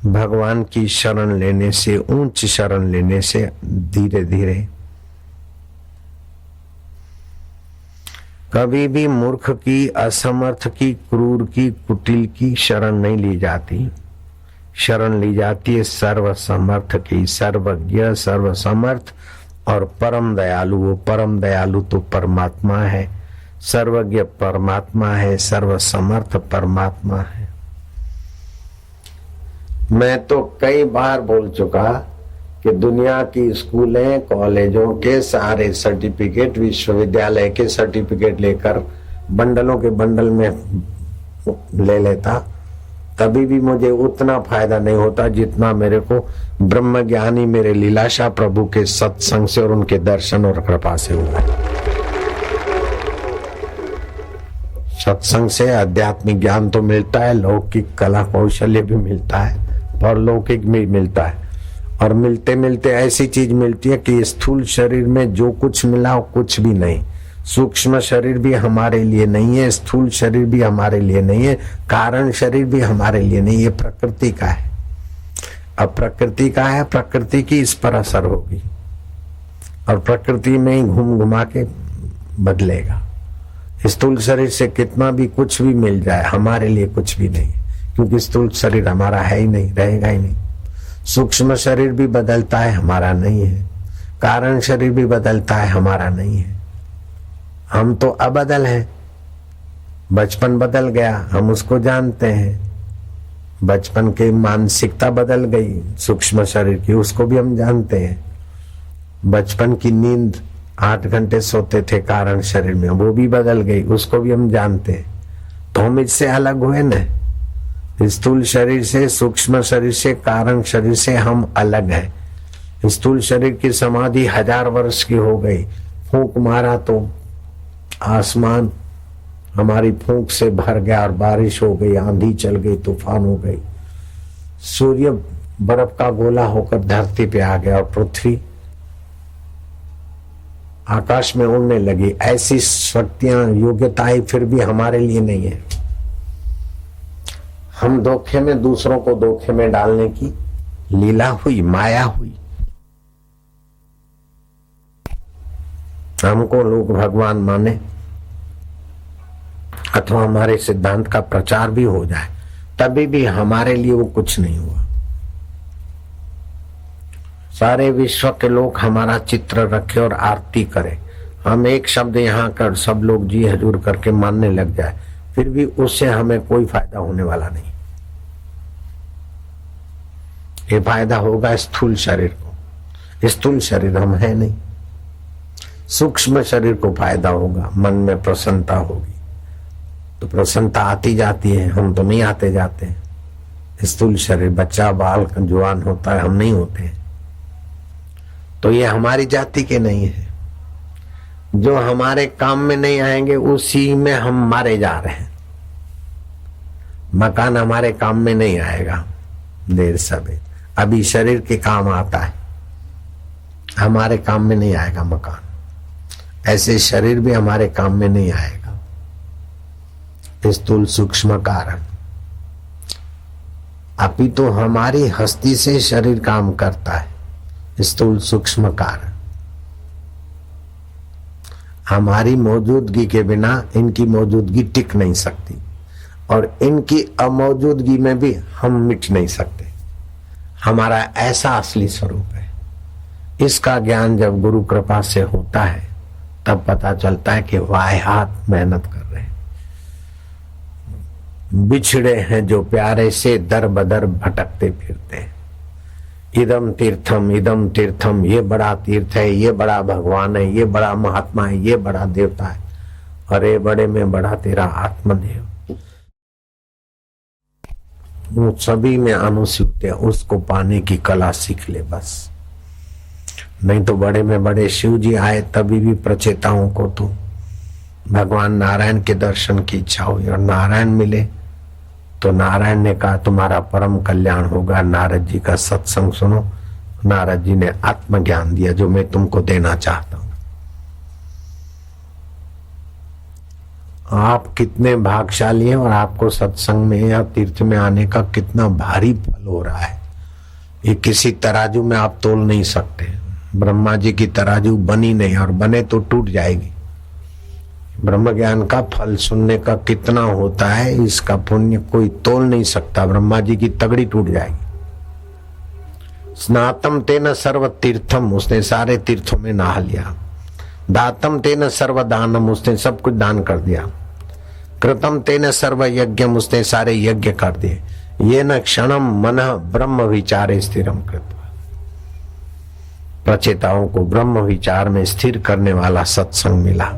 भगवान की शरण लेने से, ऊंच शरण लेने से धीरे धीरे कभी भी मूर्ख की, असमर्थ की, क्रूर की, कुटिल की शरण नहीं ली जाती। शरण ली जाती है सर्वसमर्थ की, सर्वज्ञ, सर्वसमर्थ और परम दयालु। वो परम दयालु तो परमात्मा है, सर्वज्ञ परमात्मा है, सर्वसमर्थ परमात्मा है। मैं तो कई बार बोल चुका कि दुनिया की स्कूलें कॉलेजों के सारे सर्टिफिकेट, विश्वविद्यालय के सर्टिफिकेट लेकर बंडलों के बंडल में ले लेता, तभी भी मुझे उतना फायदा नहीं होता जितना मेरे को ब्रह्म ज्ञानी मेरे लीलाशाह प्रभु के सत्संग से और उनके दर्शन और कृपा से हुआ। सत्संग से आध्यात्मिक ज्ञान तो मिलता है, लौकिक कला कौशल्य भी मिलता है और लौकिक भी मिलता है, और मिलते मिलते ऐसी चीज मिलती है कि स्थूल शरीर में जो कुछ मिला वो कुछ भी नहीं। सूक्ष्म शरीर भी हमारे लिए नहीं है, स्थूल शरीर भी हमारे लिए नहीं है, कारण शरीर भी हमारे लिए नहीं, ये प्रकृति का है। अब प्रकृति का है, प्रकृति की इस पर असर होगी और प्रकृति में ही घूम घुमा के बदलेगा। स्थूल शरीर से कितना भी कुछ भी मिल जाए हमारे लिए कुछ भी नहीं, क्योंकि स्थूल शरीर हमारा है ही नहीं, रहेगा ही नहीं। सूक्ष्म शरीर भी बदलता है, हमारा नहीं है। कारण शरीर भी बदलता है, हमारा नहीं है। हम तो अबदल हैं। बचपन बदल गया, हम उसको जानते हैं। बचपन की मानसिकता बदल गई, सूक्ष्म शरीर की, उसको भी हम जानते हैं। बचपन की नींद 8 घंटे सोते थे कारण शरीर में, वो भी बदल गई, उसको भी हम जानते हैं। तो हम इससे अलग हुए न, स्थूल शरीर से, सूक्ष्म शरीर से, कारण शरीर से हम अलग हैं। स्थूल शरीर की समाधि 1000 वर्ष की हो गई, फूंक मारा तो आसमान हमारी फूंक से भर गया और बारिश हो गई, आंधी चल गई, तूफान हो गई। सूर्य बर्फ का गोला होकर धरती पे आ गया और पृथ्वी आकाश में उड़ने लगी। ऐसी शक्तियां, योग्यताएं फिर भी हमारे लिए नहीं है। हम धोखे में दूसरों को धोखे में डालने की लीला हुई, माया हुई। हमको लोग भगवान माने अथवा हमारे सिद्धांत का प्रचार भी हो जाए, तभी भी हमारे लिए वो कुछ नहीं हुआ। सारे विश्व के लोग हमारा चित्र रखे और आरती करें, हम एक शब्द यहाँ कर सब लोग जी हजूर करके मानने लग जाए, फिर भी उससे हमें कोई फायदा होने वाला नहीं। ये फायदा होगा स्थूल शरीर को, स्थूल शरीर हम है नहीं। सूक्ष्म शरीर को फायदा होगा, मन में प्रसन्नता होगी, तो प्रसन्नता आती जाती है, हम तो नहीं आते जाते हैं। स्थूल शरीर बच्चा बाल जवान होता है, हम नहीं होते हैं। तो ये हमारी जाति के नहीं है। जो हमारे काम में नहीं आएंगे उसी में हम मारे जा रहे हैं। मकान हमारे काम में नहीं आएगा देर सवेर, अभी शरीर के काम आता है, हमारे काम में नहीं आएगा मकान। ऐसे शरीर भी हमारे काम में नहीं आएगा। स्थूल सूक्ष्म कारण, अभी तो हमारी हस्ती से शरीर काम करता है। स्थूल सूक्ष्म कारण, हमारी मौजूदगी के बिना इनकी मौजूदगी टिक नहीं सकती, और इनकी अमौजूदगी में भी हम मिट नहीं सकते। हमारा ऐसा असली स्वरूप है। इसका ज्ञान जब गुरु कृपा से होता है तब पता चलता है कि वाहियात मेहनत कर रहे हैं। बिछड़े हैं जो प्यारे से दर बदर भटकते फिरते हैं। इदम तीर्थम, ये बड़ा तीर्थ है, ये बड़ा भगवान है, ये बड़ा महात्मा है, ये बड़ा देवता है। अरे बड़े में बड़ा तेरा आत्मदेव। वो सभी में अनुसूत है, उसको पाने की कला सीख ले बस। नहीं तो बड़े में बड़े शिव जी आए तभी भी प्रचेताओं को तो भगवान नारायण के दर्शन की इच्छा हुई, और नारायण मिले तो नारायण ने कहा तुम्हारा परम कल्याण होगा। नारद जी का सत्संग सुनो। नारद जी ने आत्मज्ञान दिया जो मैं तुमको देना चाहता हूं। आप कितने भाग्यशाली हैं और आपको सत्संग में या तीर्थ में आने का कितना भारी फल हो रहा है, ये किसी तराजू में आप तोल नहीं सकते। ब्रह्मा जी की तराजू बनी नहीं, और बने तो टूट जाएगी। ब्रह्म ज्ञान का फल सुनने का कितना होता है, इसका पुण्य कोई तोल नहीं सकता। ब्रह्मा जी की तगड़ी टूट जाएगी। स्नातम तेन सर्व तीर्थम, उसने सारे तीर्थों में नहा लिया। दातम तेन सर्व दानम, उसने सब कुछ दान कर दिया। कृतम तेन सर्व यज्ञम, उसने सारे यज्ञ कर दिए। ये न क्षणम मन ब्रह्म विचारे स्थिरम कृत्वा। प्रचेताओं को ब्रह्म विचार में स्थिर करने वाला सत्संग मिला।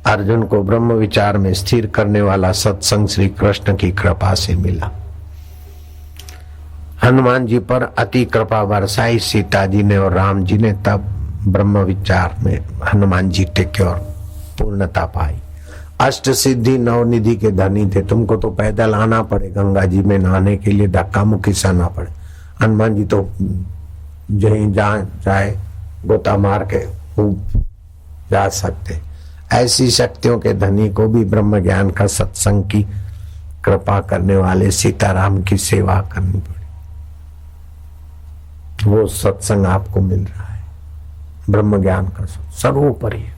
अर्जुन को ब्रह्म विचार में स्थिर करने वाला सत्संग श्री कृष्ण की कृपा से मिला। हनुमान जी पर अति कृपा बरसाई सीता जी ने और राम जी ने, तब ब्रह्म विचार में हनुमान जी टिके और पूर्णता पाई। अष्ट सिद्धि नवनिधि के धनी थे। तुमको तो पैदल आना पड़े, गंगा जी में नहाने के लिए धक्का मुक्की सहना पड़े। हनुमान जी तो जहीं जहाँ जाए गोता मार के जा सकते। ऐसी शक्तियों के धनी को भी ब्रह्म ज्ञान का सत्संग की कृपा करने वाले सीताराम की सेवा करनी पड़ी। वो सत्संग आपको मिल रहा है, ब्रह्म ज्ञान का सर्वोपरि है।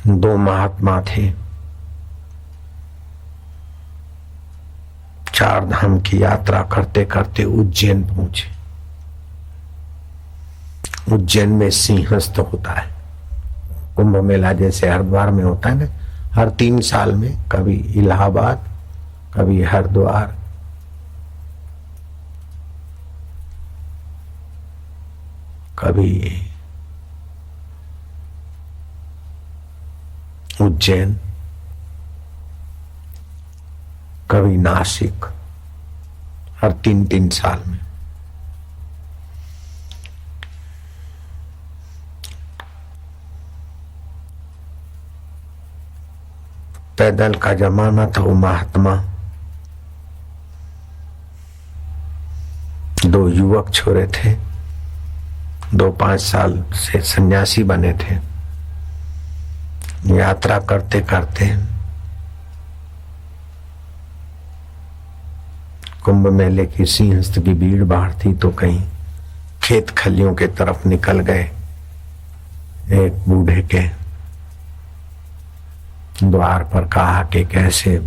दो महात्मा थे, चार धाम की यात्रा करते करते उज्जैन पहुंचे। उज्जैन में सिंहस्थ होता है, कुंभ मेला जैसे हरिद्वार में होता है ना, हर 3 साल में, कभी इलाहाबाद, कभी हरिद्वार, कभी उज्जैन, कभी नासिक, हर 3-3 साल में। पैदल का जमाना था। वो महात्मा 2 युवक छोरे थे, 2-5 साल से सन्यासी बने थे। यात्रा करते करते कुंभ मेले की सिंहस्थ की भीड़ भाड़ थी तो कहीं खेत खलियों के तरफ निकल गए। एक बूढ़े के द्वार पर कहा कि कैसे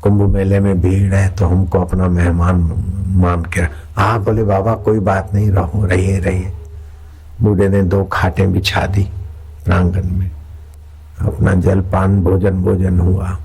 कुंभ मेले में भीड़ है तो हमको अपना मेहमान मान के। हाँ बोले बाबा कोई बात नहीं, रहो, रहिए। बूढ़े ने 2 खाटें बिछा दी प्रांगण में। अपना जलपान भोजन हुआ।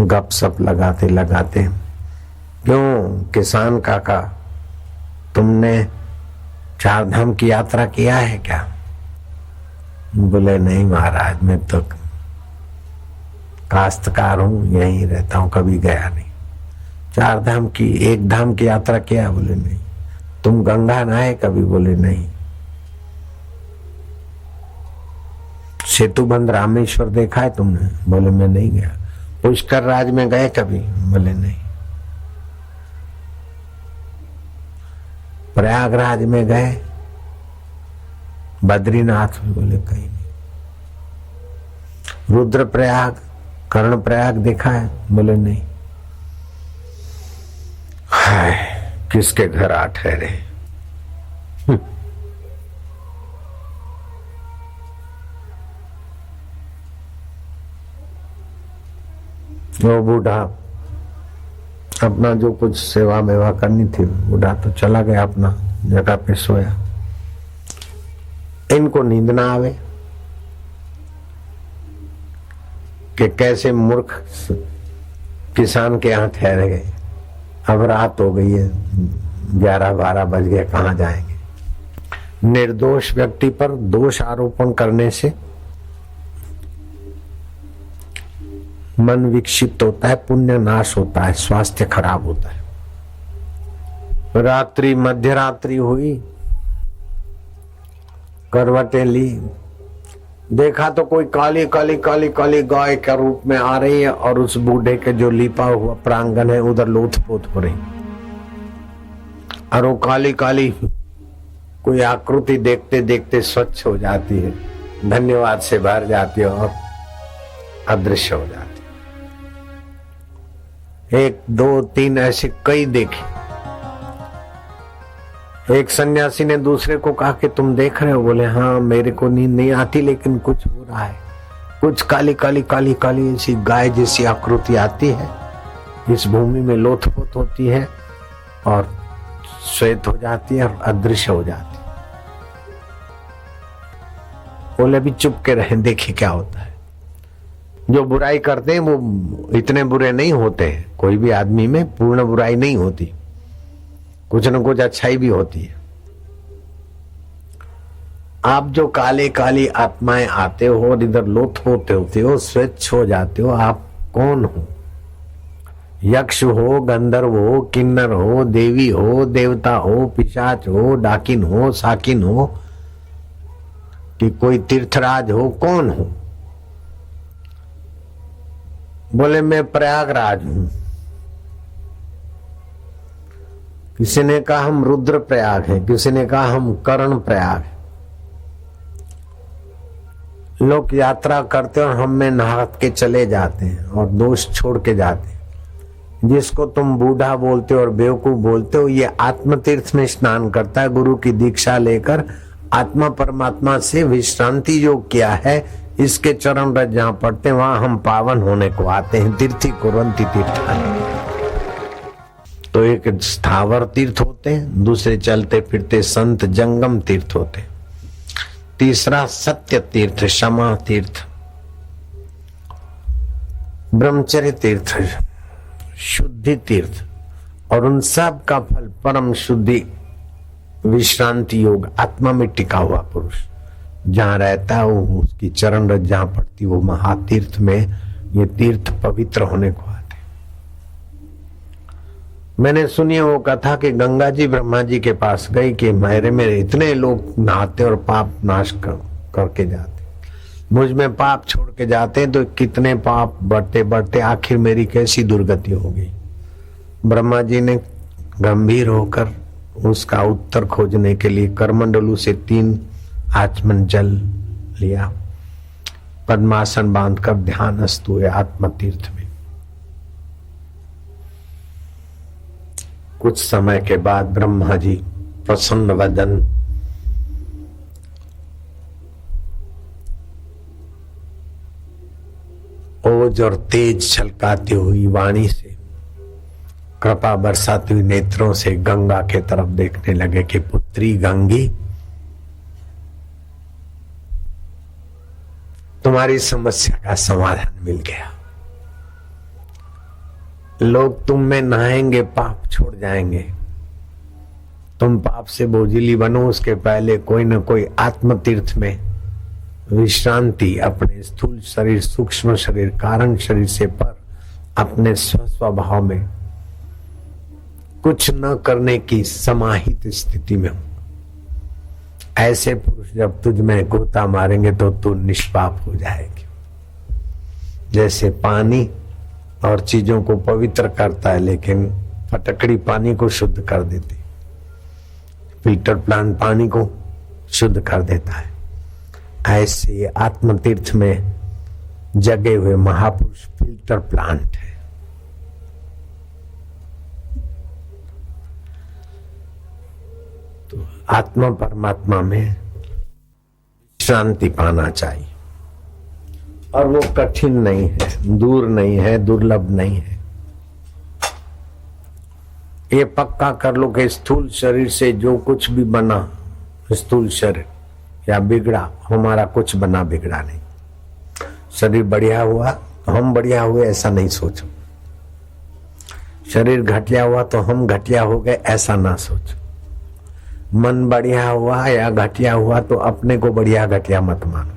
गप सप लगाते लगाते, क्यों किसान काका, तुमने 4 धाम की यात्रा किया है क्या? बोले नहीं महाराज, मैं तो काश्तकार हूं, यहीं रहता हूं, कभी गया नहीं। 4 धाम की, 1 धाम की यात्रा किया? बोले नहीं। तुम गंगा नहाए कभी? बोले नहीं। सेतुबंध रामेश्वर देखा है तुमने? बोले मैं नहीं गया। पुष्कर राज में गए कभी? बोले नहीं। प्रयागराज में गए? बद्रीनाथ में? बोले कहीं नहीं। रुद्रप्रयाग, कर्णप्रयाग देखा है? बोले नहीं। हाय, किसके घर आ ठहरे। वो बूढ़ा अपना जो कुछ सेवा मेवा करनी थी, बूढ़ा तो चला गया, अपना जगह पे सोया। इनको नींद ना आवे कि कैसे मूर्ख किसान के यहाँ ठहर गए। अब रात हो गई है, 11-12 बज गए, कहाँ जाएंगे। निर्दोष व्यक्ति पर दोष आरोपण करने से मन विक्षिप्त होता है, पुण्य नाश होता है, स्वास्थ्य खराब होता है। रात्रि, मध्य रात्रि हुई, करवटें ली, देखा तो कोई काली काली काली काली गाय के रूप में आ रही है और उस बूढ़े के जो लिपा हुआ प्रांगण है उधर लोथपोथ हो रही। और वो काली काली कोई आकृति देखते देखते स्वच्छ हो जाती है, धन्यवाद से भर जाती है और अदृश्य हो जाती है। 1, 2, 3 ऐसे कई देखे। एक सन्यासी ने दूसरे को कहा कि तुम देख रहे हो? बोले हाँ, मेरे को नींद नहीं आती, लेकिन कुछ हो रहा है। कुछ काली काली काली काली ऐसी गाय जैसी आकृति आती है, इस भूमि में लोथपोथ होती है और श्वेत हो जाती है और अदृश्य हो जाती है। बोले अभी चुप के रहें, देखिए क्या होता है। जो बुराई करते हैं वो इतने बुरे नहीं होते हैं। कोई भी आदमी में पूर्ण बुराई नहीं होती, कुछ न कुछ अच्छाई भी होती है। आप जो काले काली आत्माएं आते हो और इधर लोथपोत होते हो, स्वच्छ हो जाते हो, आप कौन हो? यक्ष हो, गंधर्व हो, किन्नर हो, देवी हो, देवता हो, पिशाच हो, डाकिन हो, साकिन हो कि कोई तीर्थराज हो, कौन हो? बोले मैं प्रयागराज हूं। किसी ने कहा हम रुद्र प्रयाग हैं, किसी ने कहा हम कर्ण प्रयाग हैं। लोग यात्रा करते और हम में नहा के चले जाते हैं और दोष छोड़ के जाते हैं। जिसको तुम बूढ़ा बोलते हो और बेवकूफ बोलते हो, ये आत्म तीर्थ में स्नान करता है। गुरु की दीक्षा लेकर आत्मा परमात्मा से विश्रांति योग किया है, इसके चरण रज जहां पड़ते हैं वहां हम पावन होने को आते हैं। तीर्थी कुर्वन्ति तीर्थानि। तो एक स्थावर तीर्थ होते हैं, दूसरे चलते फिरते संत जंगम तीर्थ होते हैं, तीसरा सत्य तीर्थ, क्षमा तीर्थ, ब्रह्मचर्य तीर्थ, शुद्धि तीर्थ, और उन सब का फल परम शुद्धि, विश्रांति योग, आत्मा में टिका हुआ पुरुष जहां रहता है वो उसकी चरण रज जहां पड़ती वो महातीर्थ में ये तीर्थ पवित्र होने को आते। मैंने सुनी वो कथा कि गंगा जी ब्रह्मा जी के पास गई कि मेरे इतने लोग नहाते और पाप नाश करके जाते, मुझ में पाप छोड़ के जाते तो कितने पाप बढ़ते बढ़ते आखिर मेरी कैसी दुर्गति हो गई। ब्रह्मा जी ने गंभीर होकर उसका उत्तर खोजने के लिए करमंडलू से 3 आचमन जल लिया, पद्मासन बांधकर ध्यानस्थ हुए आत्म तीर्थ में। कुछ समय के बाद ब्रह्मा जी प्रसन्न वदन ओज और तेज छलकाती हुई वाणी से, कृपा बरसाती हुई नेत्रों से गंगा के तरफ देखने लगे कि पुत्री गंगी, तुम्हारी समस्या का समाधान मिल गया। लोग तुम में नहाएंगे, पाप छोड़ जाएंगे। तुम पाप से बोझिली बनो, उसके पहले कोई न कोई आत्म तीर्थ में विश्रांति, अपने स्थूल शरीर, सूक्ष्म शरीर, कारण शरीर से पर अपने स्वभाव में कुछ न करने की समाहित स्थिति में हो। ऐसे पुरुष जब तुझ में गोता मारेंगे तो तू निष्पाप हो जाएगी। जैसे पानी और चीजों को पवित्र करता है, लेकिन फटकड़ी पानी को शुद्ध कर देती, फिल्टर प्लांट पानी को शुद्ध कर देता है, ऐसे आत्म तीर्थ में जगे हुए महापुरुष फिल्टर प्लांट है। तो आत्मा परमात्मा में शांति पाना चाहिए, और वो कठिन नहीं है, दूर नहीं है, दुर्लभ नहीं है। ये पक्का कर लो कि स्थूल शरीर से जो कुछ भी बना, स्थूल शरीर या बिगड़ा, हमारा कुछ बना बिगड़ा नहीं। शरीर बढ़िया हुआ तो हम बढ़िया हुए ऐसा नहीं सोचो, शरीर घटिया हुआ तो हम घटिया हो गए ऐसा ना सोचो। मन बढ़िया हुआ या घटिया हुआ तो अपने को बढ़िया घटिया मत मानो।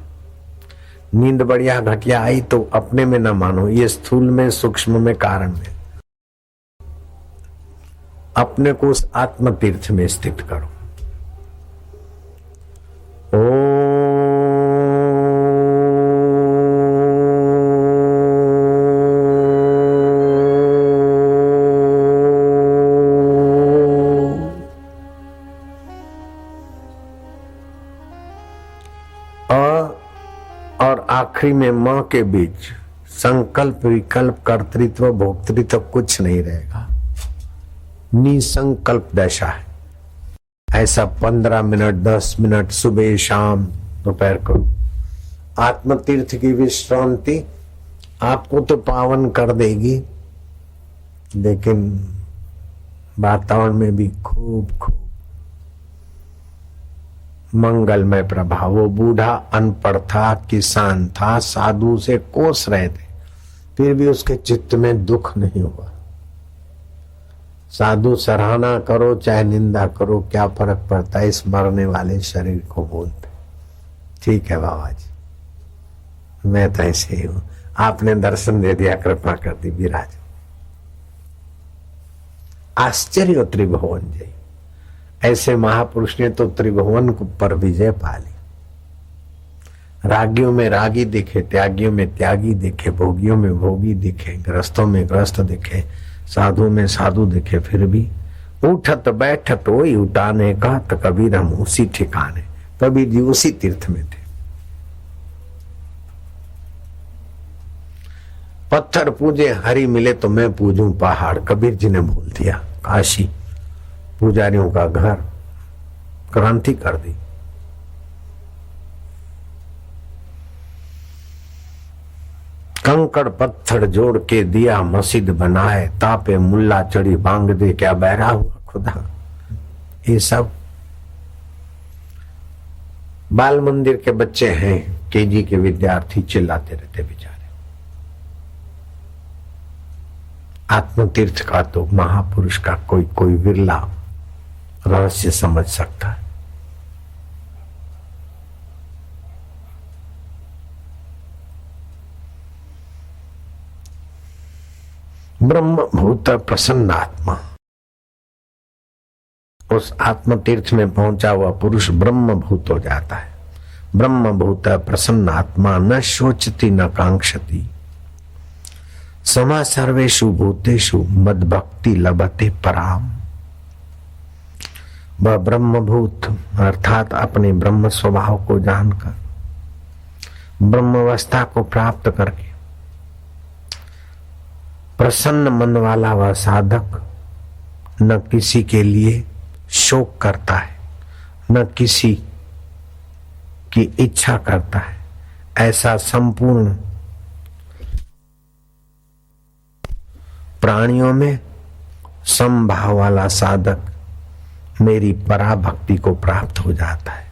नींद बढ़िया घटिया आई तो अपने में न मानो, ये स्थूल में, सूक्ष्म में, कारण में। अपने को उस आत्म तीर्थ में स्थित करो। और आखिरी में मां के बीच संकल्प, विकल्प, कर्तृत्व, भोक्तृत्व कुछ नहीं रहेगा। निसंकल्प दशा है। ऐसा 15 मिनट 10 मिनट सुबह शाम दोपहर को आत्म तीर्थ की विश्रांति आपको तो पावन कर देगी, लेकिन वातावरण में भी खूब खूब मंगलमय प्रभाव। वो बूढ़ा अनपढ़ था, किसान था, साधु से कोस रहे थे, फिर भी उसके चित्त में दुख नहीं हुआ। साधु सराहना करो चाहे निंदा करो, क्या फर्क पड़ता है, इस मरने वाले शरीर को बोलते। ठीक है बाबा जी, मैं तो ऐसे ही हूं, आपने दर्शन दे दिया, कृपा कर दी, विराज। आश्चर्य त्रिभुवन जय, ऐसे महापुरुष ने तो त्रिभुवन पर विजय पा ली। रागियों में रागी दिखे, त्यागियों में त्यागी दिखे, भोगियों में भोगी दिखे, ग्रस्तों में ग्रस्त दिखे, साधु में साधु दिखे, फिर भी उठत बैठत वही उठाने का, तो कबीर हम उसी ठिकाने। कबीर जी उसी तीर्थ में थे। पत्थर पूजे हरि मिले तो मैं पूजूं पहाड़, कबीर जी ने बोल दिया। काशी पुजारियों का घर, क्रांति कर दी। कंकड़ पत्थर जोड़ के दिया मस्जिद बनाए, तापे मुल्ला चढ़ी बांग दे, क्या बहरा हुआ खुदा। ये सब बाल मंदिर के बच्चे हैं, केजी के विद्यार्थी चिल्लाते रहते बेचारे। आत्म तीर्थ का तो महापुरुष का कोई कोई विरला रहस्य समझ सकता है। ब्रह्म भूत प्रसन्न आत्मा, उस आत्म तीर्थ में पहुंचा हुआ पुरुष ब्रह्म भूत हो जाता है। ब्रह्म भूत प्रसन्न आत्मा न शोचती न कांक्षति, समा सर्वेषु भूतेषु मद भक्ति लभते पराम। वह ब्रह्मभूत अर्थात अपने ब्रह्म स्वभाव को जानकर, ब्रह्म अवस्था को प्राप्त करके प्रसन्न मन वाला वह साधक न किसी के लिए शोक करता है, न किसी की इच्छा करता है। ऐसा संपूर्ण प्राणियों में समभाव वाला साधक मेरी पराभक्ति को प्राप्त हो जाता है।